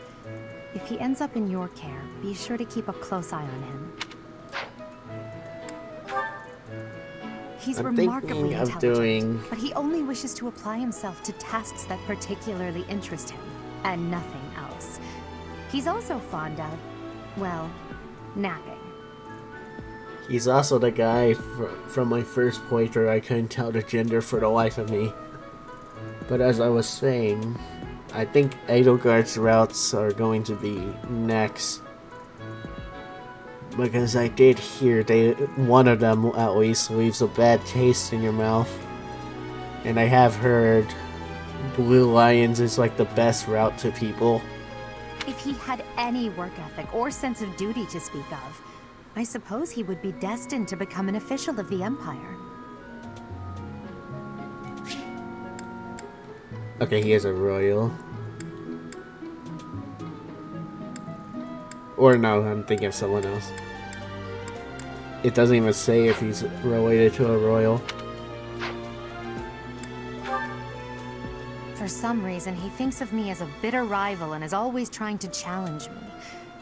G: If he ends up in your care, be sure to keep a close eye on him. He's remarkably intelligent, but he only wishes to apply himself to tasks that particularly interest him, and nothing else. He's also fond of, well, napping.
A: He's also the guy from my first playthrough I couldn't tell the gender for the life of me. But as I was saying, I think Edelgard's routes are going to be next. Because I did hear one of them at least leaves a bad taste in your mouth. And I have heard Blue Lions is like the best route to people.
G: If he had any work ethic or sense of duty to speak of, I suppose he would be destined to become an official of the Empire.
A: Okay, he is a royal. Or no, I'm thinking of someone else. It doesn't even say if he's related to a royal.
G: For some reason, he thinks of me as a bitter rival and is always trying to challenge me.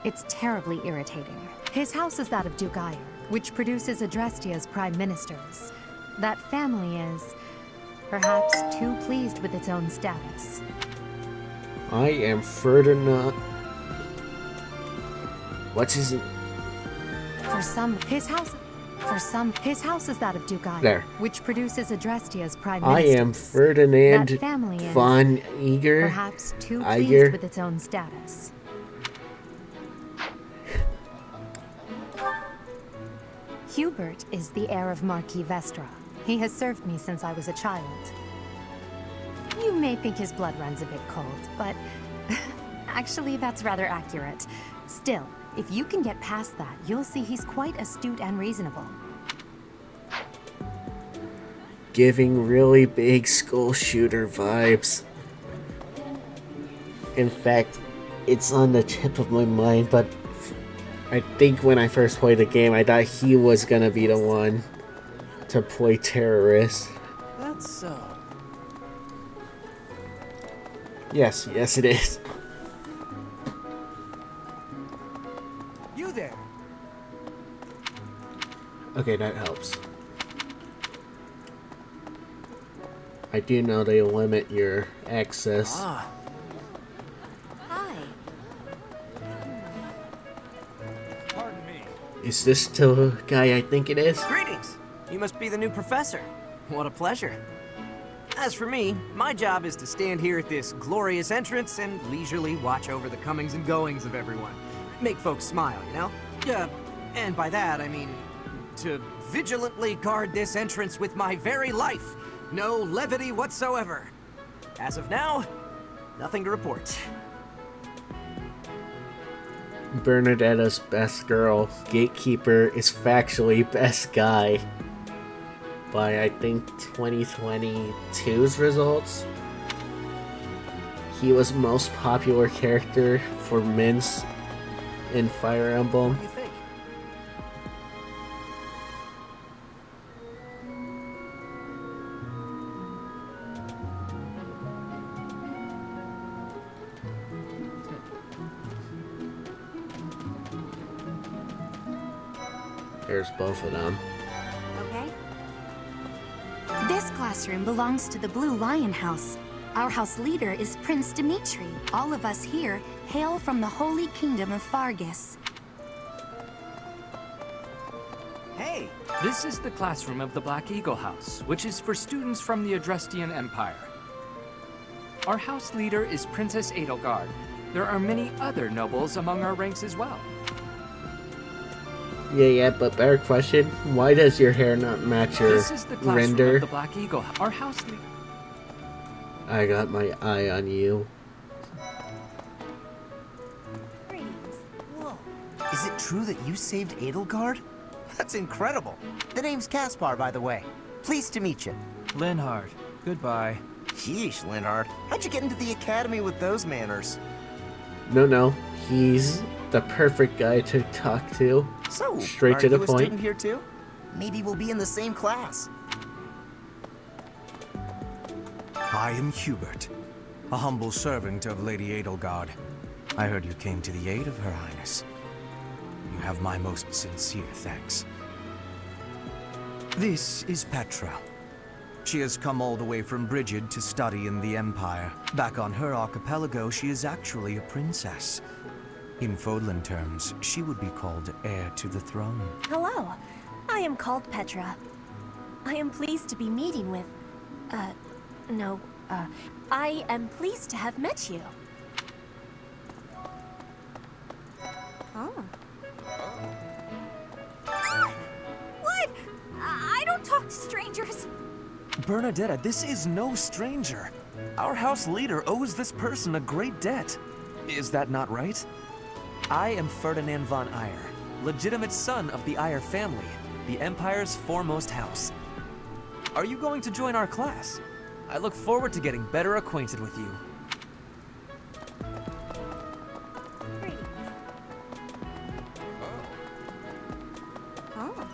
G: It's terribly irritating. His house is that of Duke Ire, which produces Adrestia's prime ministers. That family is, perhaps, too pleased with its own status.
A: I am Ferdinand. What's his...
G: His house is that of Duke Ire,
A: There.
G: which produces Adrestia's prime
A: I
G: ministers.
A: am Ferdinand
G: That family is,
A: von Eger.
G: perhaps too pleased
A: Iger.
G: with its own status. Hubert is the heir of Marquis Vestra. He has served me since I was a child. You may think his blood runs a bit cold, but actually that's rather accurate. Still, if you can get past that, you'll see he's quite astute and reasonable.
A: Giving really big school shooter vibes. In fact, it's on the tip of my mind, but I think when I first played the game, I thought he was gonna be the one to play terrorist.
F: That's so.
A: Yes, it is.
F: You there?
A: Okay, that helps. I do know they limit your access.
F: Ah.
C: Hi.
F: Pardon me.
A: Is this still the guy I think it is?
L: Greetings! You must be the new professor. What a pleasure. As for me, my job is to stand here at this glorious entrance and leisurely watch over the comings and goings of everyone. Make folks smile, you know? And by that, I mean to vigilantly guard this entrance with my very life. No levity whatsoever. As of now, nothing to report.
A: Bernadetta's best girl. Gatekeeper is factually best guy. By, I think, 2022's results. He was most popular character for Mince in Fire Emblem.
L: What do you think?
A: There's both of them.
C: Okay.
M: This classroom belongs to the Blue Lion House. Our house leader is Prince Dimitri. All of us here hail from the Holy Kingdom of Fargus.
L: Hey!
N: This is the classroom of the Black Eagle House, which is for students from the Adrestian Empire. Our house leader is Princess Edelgard. There are many other nobles among our ranks as well.
A: Yeah, but better question, why does your hair not match your
N: This is the classroom
A: render?
N: of the Black Eagle. Our house leader.
A: I got my eye on you.
C: Greetings.
L: Whoa. Is it true that you saved Edelgard? That's incredible. The name's Caspar, by the way. Pleased to meet you.
F: Linhard. Goodbye.
L: Sheesh, Linhard. How'd you get into the academy with those manners?
A: No, he's the perfect guy to talk to.
L: So,
A: Straight
L: are
A: to the
L: you a
A: point.
L: student here too? Maybe we'll be in the same class.
O: I am Hubert, a humble servant of Lady Edelgard. I heard you came to the aid of Her Highness. You have my most sincere thanks. This is Petra. She has come all the way from Brigid to study in the Empire. Back on her archipelago, she is actually a princess. In Fodlan terms, she would be called heir to the throne.
P: Hello. I am called Petra. I am pleased to be meeting with... I am pleased to have met you.
C: Oh. What? I don't talk to strangers.
F: Bernadetta, this is no stranger. Our house leader owes this person a great debt. Is that not right? I am Ferdinand von Ire, legitimate son of the Ire family, the Empire's foremost house. Are you going to join our class? I look forward to getting better acquainted with you.
C: Greetings. Oh.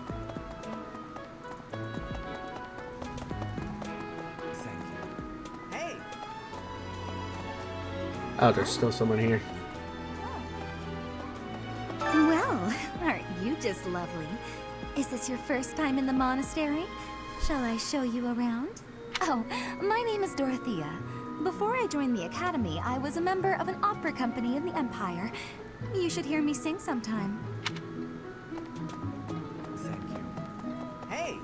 L: Thank you. Hey!
A: Oh, there's still someone here.
C: Well, aren't you just lovely? Is this your first time in the monastery? Shall I show you around? Oh, my name is Dorothea. Before I joined the academy, I was a member of an opera company in the Empire. You should hear me sing sometime.
L: Thank you. Hey!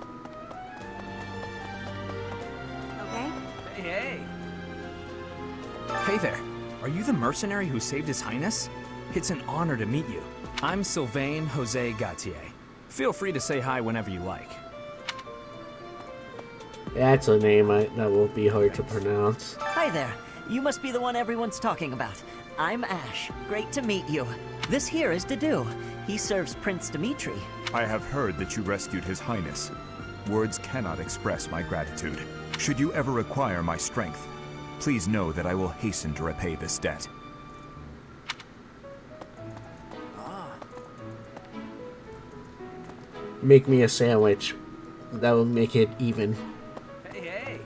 C: Okay?
L: Hey! Hey there. Are you the mercenary who saved His Highness? It's an honor to meet you. I'm Sylvain Jose Gautier. Feel free to say hi whenever you like.
A: That's a name that will be hard to pronounce.
Q: Hi there. You must be the one everyone's talking about. I'm Ash. Great to meet you. This here is Dedu. He serves Prince Dimitri.
R: I have heard that you rescued His Highness. Words cannot express my gratitude. Should you ever require my strength, please know that I will hasten to repay this debt.
A: Make me a sandwich. That will make it even.
L: Hey!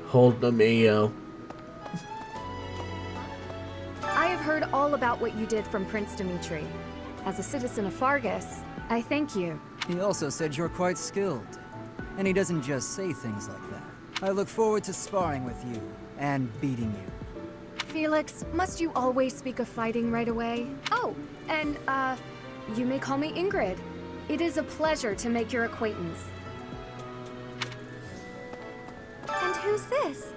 A: Hold the mayo.
G: I have heard all about what you did from Prince Dimitri. As a citizen of Fargus, I thank you.
S: He also said you're quite skilled. And he doesn't just say things like that. I look forward to sparring with you and beating you.
G: Felix, must you always speak of fighting right away? Oh, and, you may call me Ingrid. It is a pleasure to make your acquaintance.
C: And who's this?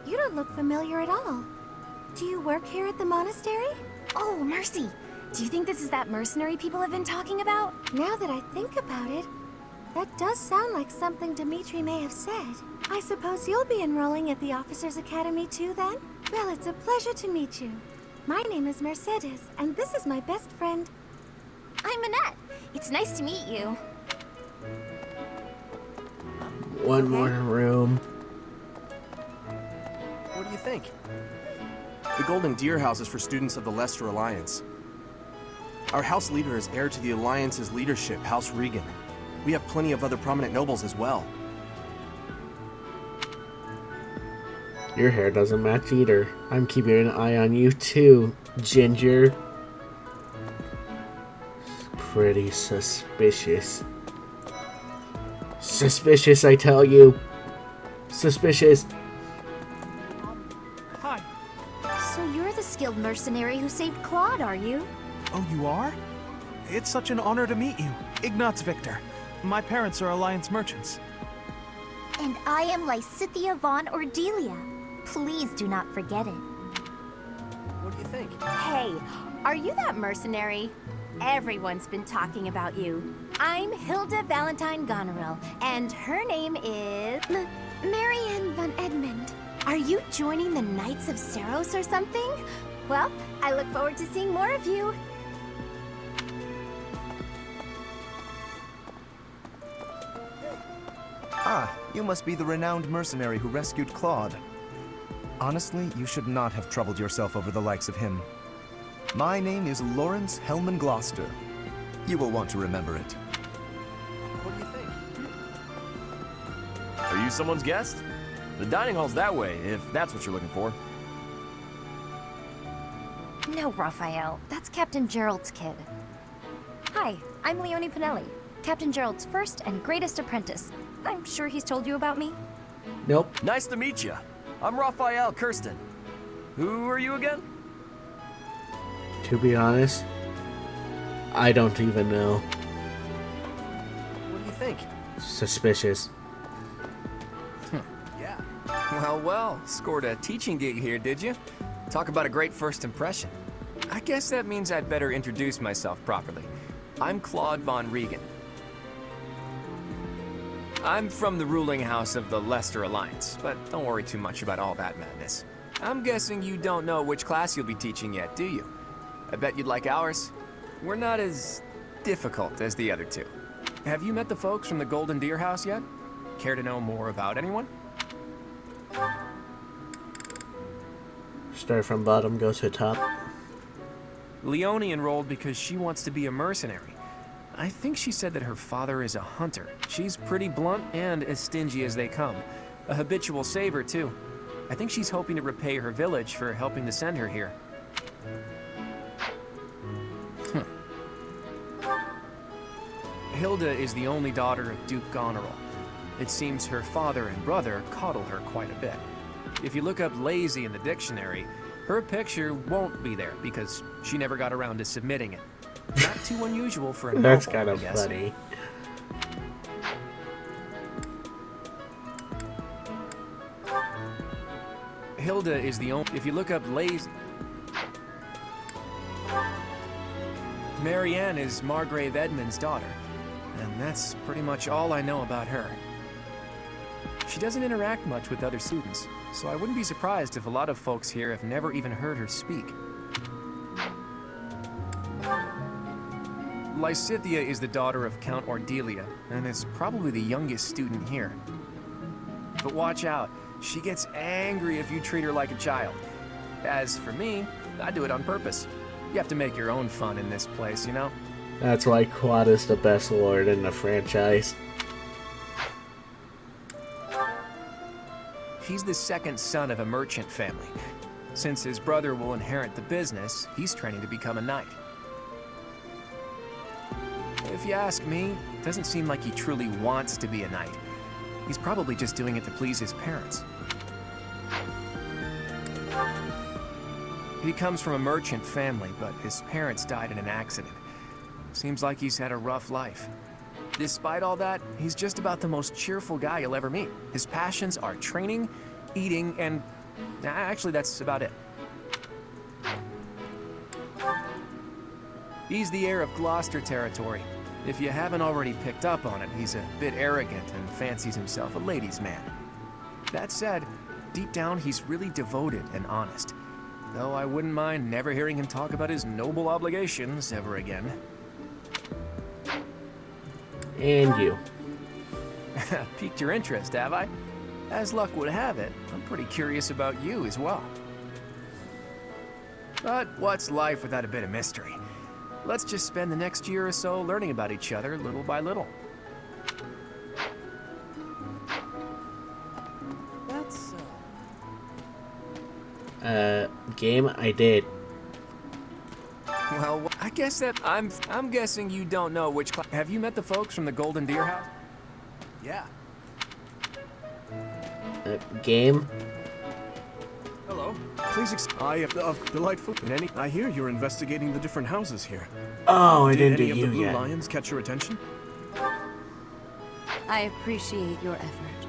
C: You don't look familiar at all. Do you work here at the monastery? Oh, mercy! Do you think this is that mercenary people have been talking about? Now that I think about it, that does sound like something Dimitri may have said. I suppose you'll be enrolling at the Officers' Academy too, then? Well, it's a pleasure to meet you. My name is Mercedes, and this is my best friend. I'm Annette. It's nice to meet you.
A: One more room.
F: What do you think? The Golden Deer House is for students of the Leicester Alliance. Our house leader is heir to the Alliance's leadership, House Regan. We have plenty of other prominent nobles as well.
A: Your hair doesn't match either. I'm keeping an eye on you too, Ginger. Pretty suspicious. Suspicious, I tell you. Suspicious.
L: Hi.
C: So you're the skilled mercenary who saved Claude, are you?
T: Oh, you are? It's such an honor to meet you. Ignatz Victor. My parents are Alliance merchants.
C: And I am Lysithia von Ordelia. Please do not forget it.
F: What do you think?
P: Hey, are you that mercenary? Everyone's been talking about you. I'm Hilda Valentine Goneril, and her name is...
C: Marianne von Edmund.
P: Are you joining the Knights of Seros or something? Well, I look forward to seeing more of you.
O: Ah, you must be the renowned mercenary who rescued Claude. Honestly, you should not have troubled yourself over the likes of him. My name is Lawrence Hellman Gloucester. You will want to remember it.
F: What do you think?
H: Are you someone's guest? The dining hall's that way, if that's what you're looking for.
P: No, Raphael. That's Captain Gerald's kid. Hi, I'm Leonie Pinelli, Captain Gerald's first and greatest apprentice. I'm sure he's told you about me.
A: Nope.
H: Nice to meet you. I'm Raphael Kirsten. Who are you again?
A: To be honest, I don't even know.
F: What do you think?
A: Suspicious.
F: Yeah.
H: Well, scored a teaching gig here, did you? Talk about a great first impression. I guess that means I'd better introduce myself properly. I'm Claude von Regan. I'm from the ruling house of the Leicester Alliance, but don't worry too much about all that madness. I'm guessing you don't know which class you'll be teaching yet, do you? I bet you'd like ours. We're not as difficult as the other two. Have you met the folks from the Golden Deer House yet? Care to know more about anyone?
A: Start from bottom, go to top.
H: Leonie enrolled because she wants to be a mercenary. I think she said that her father is a hunter. She's pretty blunt and as stingy as they come. A habitual saver, too. I think she's hoping to repay her village for helping to send her here. Hilda is the only daughter of Duke Goneril. It seems her father and brother coddle her quite a bit. If you look up lazy in the dictionary, her picture won't be there because she never got around to submitting it. Not too unusual for a novel,
A: That's kind of
H: I guess.
A: funny.
H: Hilda is the only... If you look up lazy... Marianne is Margrave Edmund's daughter, and that's pretty much all I know about her. She doesn't interact much with other students, so I wouldn't be surprised if a lot of folks here have never even heard her speak. Lysithea is the daughter of Count Ordelia, and is probably the youngest student here. But watch out, she gets angry if you treat her like a child. As for me, I do it on purpose. You have to make your own fun in this place, you know?
A: That's why Quad is the best lord in the franchise.
H: He's the second son of a merchant family. Since his brother will inherit the business, he's training to become a knight. If you ask me, it doesn't seem like he truly wants to be a knight. He's probably just doing it to please his parents. He comes from a merchant family, but his parents died in an accident. Seems like he's had a rough life. Despite all that, he's just about the most cheerful guy you'll ever meet. His passions are training, eating, and... actually, that's about it. He's the heir of Gloucester territory. If you haven't already picked up on it, he's a bit arrogant and fancies himself a ladies' man. That said, deep down, he's really devoted and honest. Though I wouldn't mind never hearing him talk about his noble obligations ever again.
A: And you.
H: Piqued your interest, have I? As luck would have it, I'm pretty curious about you as well. But what's life without a bit of mystery? Let's just spend the next year or so learning about each other little by little.
L: That's,
A: Game, I did.
H: Well, I guess that I'm guessing you don't know which class. Have you met the folks from the Golden Deer House?
L: Yeah.
A: Game?
F: Hello. Please I am delightful. I hear you're investigating the different houses here.
A: Oh, I didn't
F: Did any
A: do
F: of
A: you
F: the Blue
A: yet.
F: Lions catch your attention?
J: I appreciate your effort.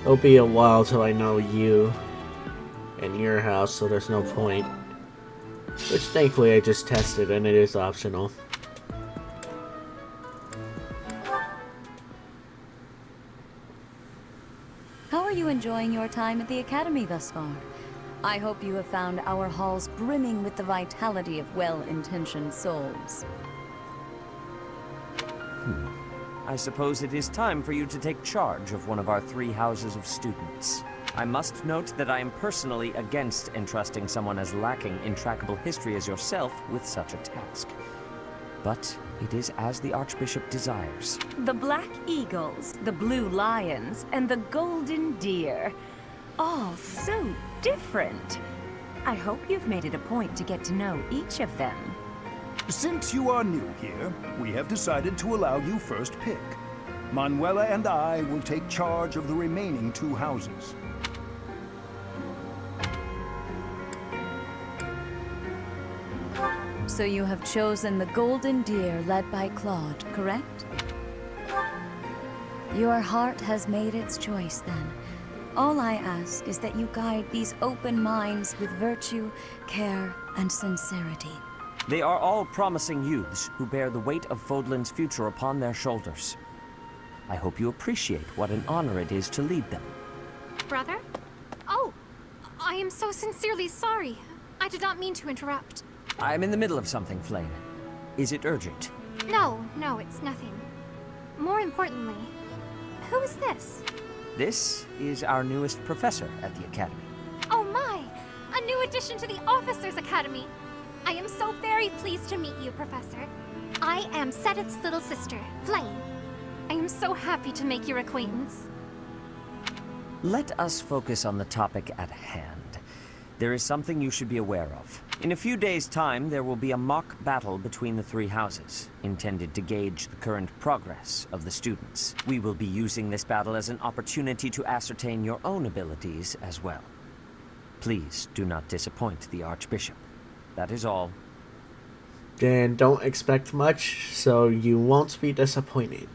A: It'll be a while till I know you and your house, so there's no point. Which thankfully I just tested and it is optional.
J: How are you enjoying your time at the Academy thus far? I hope you have found our halls brimming with the vitality of well-intentioned souls.
I: I suppose it is time for you to take charge of one of our 3 houses of students. I must note that I am personally against entrusting someone as lacking in trackable history as yourself with such a task. But it is as the Archbishop desires.
J: The Black Eagles, the Blue Lions, and the Golden Deer. All so different. I hope you've made it a point to get to know each of them.
K: Since you are new here, we have decided to allow you first pick. Manuela and I will take charge of the remaining 2 houses.
J: So you have chosen the Golden Deer led by Claude, correct? Your heart has made its choice then. All I ask is that you guide these open minds with virtue, care, and sincerity.
I: They are all promising youths who bear the weight of Fodlan's future upon their shoulders. I hope you appreciate what an honor it is to lead them.
U: Brother? Oh, I am so sincerely sorry. I did not mean to interrupt.
I: I'm in the middle of something, Flame. Is it urgent?
U: No, it's nothing. More importantly, who is this?
I: This is our newest professor at the Academy.
U: Oh my! A new addition to the Officers' Academy! I am so very pleased to meet you, Professor. I am Sedith's little sister, Flame. I am so happy to make your acquaintance.
I: Let us focus on the topic at hand. There is something you should be aware of. In a few days' time, there will be a mock battle between the three houses, intended to gauge the current progress of the students. We will be using this battle as an opportunity to ascertain your own abilities as well. Please do not disappoint the Archbishop. That is all.
A: Then don't expect much, so you won't be disappointed.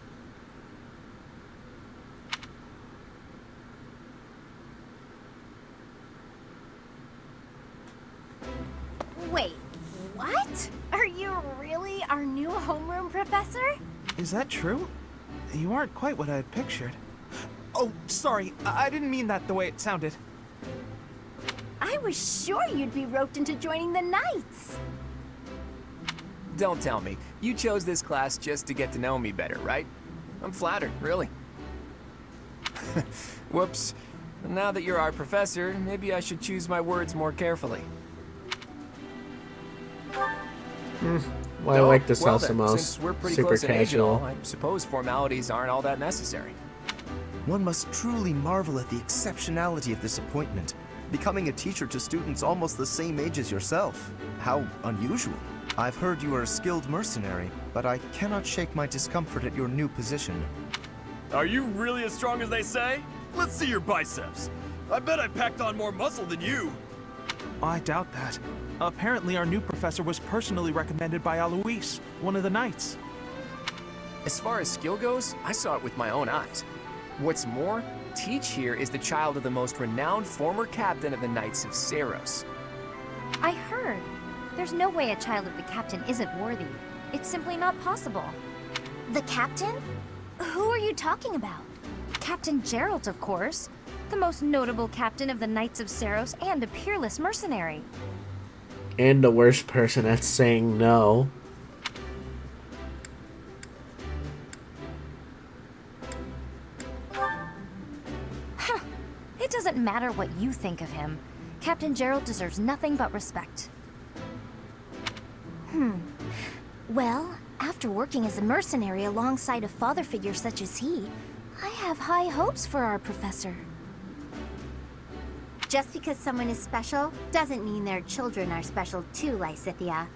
U: Wait, what? Are you really our new homeroom professor?
T: Is that true? You aren't quite what I had pictured. Oh, sorry. I didn't mean that the way it sounded.
U: I was sure you'd be roped into joining the Knights.
H: Don't tell me. You chose this class just to get to know me better, right? I'm flattered, really. Whoops. Now that you're our professor, maybe I should choose my words more carefully.
A: Well, I like this
H: well
A: house the
H: then,
A: most.
H: since we're pretty
A: Super
H: close in age and all,
A: casual.
H: I suppose formalities aren't all that necessary.
F: One must truly marvel at the exceptionality of this appointment. Becoming a teacher to students almost the same age as yourself. How unusual. I've heard you are a skilled mercenary, but I cannot shake my discomfort at your new position.
D: Are you really as strong as they say? Let's see your biceps. I bet I packed on more muscle than you.
T: I doubt that. Apparently our new professor was personally recommended by Alois, one of the Knights.
H: As far as skill goes, I saw it with my own eyes. What's more, Teach here is the child of the most renowned former captain of the Knights of Seiros.
P: I heard. There's no way a child of the captain isn't worthy. It's simply not possible.
C: The captain? Who are you talking about?
P: Captain Gerald, of course. The most notable captain of the Knights of Seiros and a peerless mercenary.
A: And the worst person at saying no.
P: Huh. It doesn't matter what you think of him. Captain Gerald deserves nothing but respect.
C: Well, after working as a mercenary alongside a father figure such as he, I have high hopes for our professor.
V: Just because someone is special doesn't mean their children are special too, Lysithia.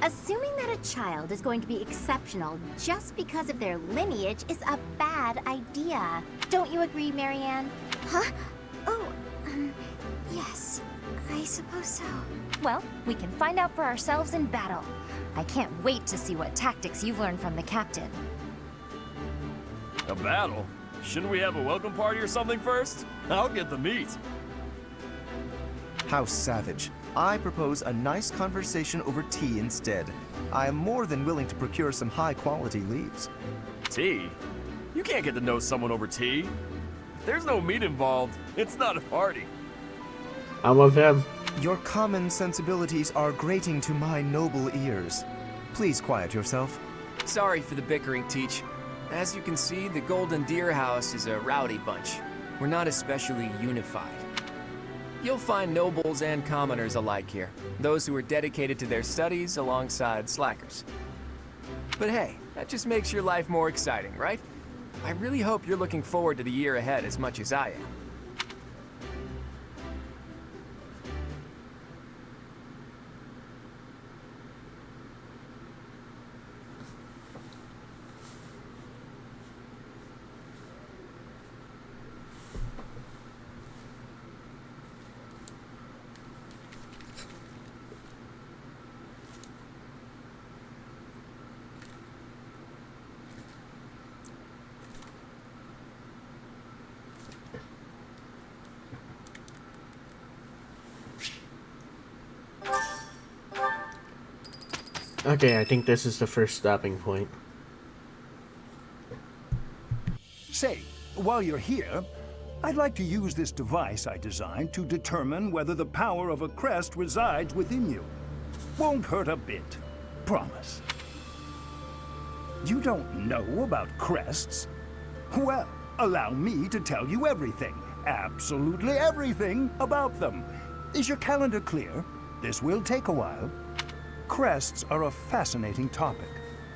V: Assuming that a child is going to be exceptional just because of their lineage is a bad idea. Don't you agree, Marianne?
C: Huh? Oh, yes, I suppose so.
P: Well, we can find out for ourselves in battle. I can't wait to see what tactics you've learned from the captain.
D: A battle? Shouldn't we have a welcome party or something first? I'll get the meat.
F: How savage. I propose a nice conversation over tea instead. I am more than willing to procure some high-quality leaves.
D: Tea? You can't get to know someone over tea. If there's no meat involved, it's not a party.
A: I'm with him.
F: Your common sensibilities are grating to my noble ears. Please quiet yourself.
H: Sorry for the bickering, Teach. As you can see, the Golden Deer House is a rowdy bunch. We're not especially unified. You'll find nobles and commoners alike here, those who are dedicated to their studies alongside slackers. But hey, that just makes your life more exciting, right? I really hope you're looking forward to the year ahead as much as I am.
A: Okay, I think this is the first stopping point.
K: Say, while you're here, I'd like to use this device I designed to determine whether the power of a crest resides within you. Won't hurt a bit. Promise. You don't know about crests? Well, allow me to tell you everything, absolutely everything about them. Is your calendar clear? This will take a while. Crests are a fascinating topic,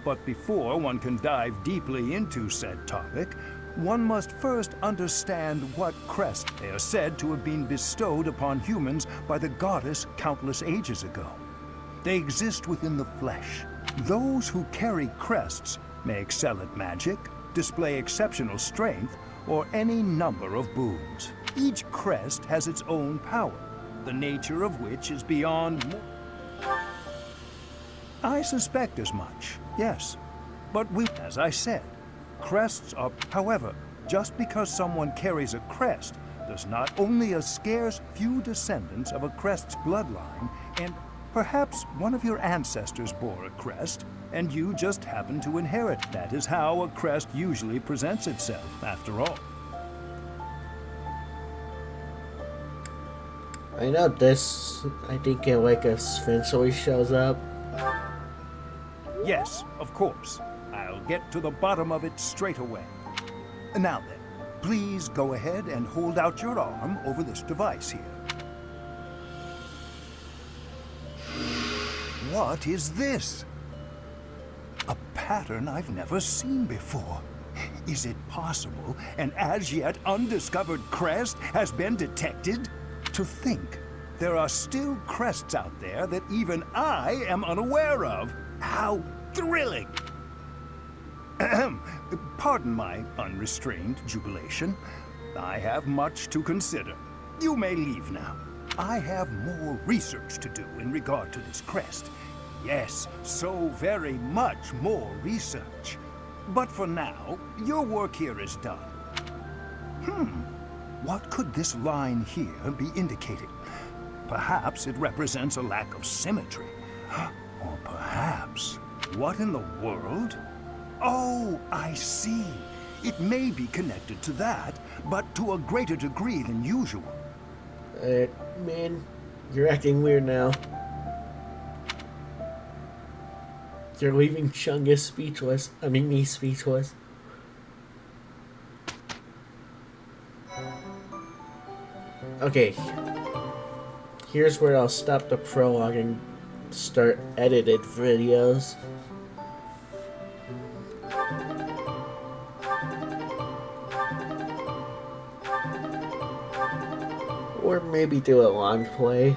K: but before one can dive deeply into said topic, one must first understand what crest they are said to have been bestowed upon humans by the goddess countless ages ago. They exist within the flesh. Those who carry crests may excel at magic, display exceptional strength, or any number of boons. Each crest has its own power, the nature of which is beyond... I suspect as much, yes. But as I said, crests are... However, just because someone carries a crest does not only a scarce few descendants of a crest's bloodline, and perhaps one of your ancestors bore a crest, and you just happen to inherit. That is how a crest usually presents itself, after all.
A: I know this, I think like a Sphinx always shows up.
K: Yes, of course. I'll get to the bottom of it straight away. Now then, please go ahead and hold out your arm over this device here. What is this? A pattern I've never seen before. Is it possible an as yet undiscovered crest has been detected? To think there are still crests out there that even I am unaware of. How thrilling! Ahem. Pardon my unrestrained jubilation. I have much to consider. You may leave now. I have more research to do in regard to this crest. Yes, so very much more research. But for now, your work here is done. What could this line here be indicating? Perhaps it represents a lack of symmetry. Or perhaps... What in the world? Oh, I see. It may be connected to that, but to a greater degree than usual.
A: Man, you're acting weird now. You're leaving Chungus speechless. I mean, me speechless. Okay. Here's where I'll stop the prologue and start edited videos. Or maybe do a long play.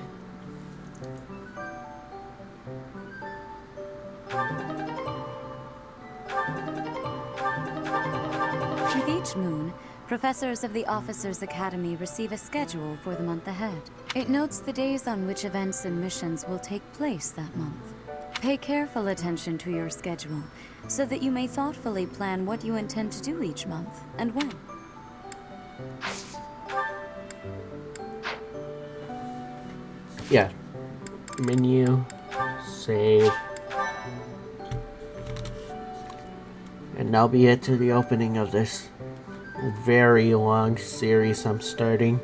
B: With each moon, professors of the Officers' Academy receive a schedule for the month ahead. It notes the days on which events and missions will take place that month. Pay careful attention to your schedule, so that you may thoughtfully plan what you intend to do each month, and when.
A: Yeah. Menu. Save. And that'll be it to the opening of this very long series I'm starting.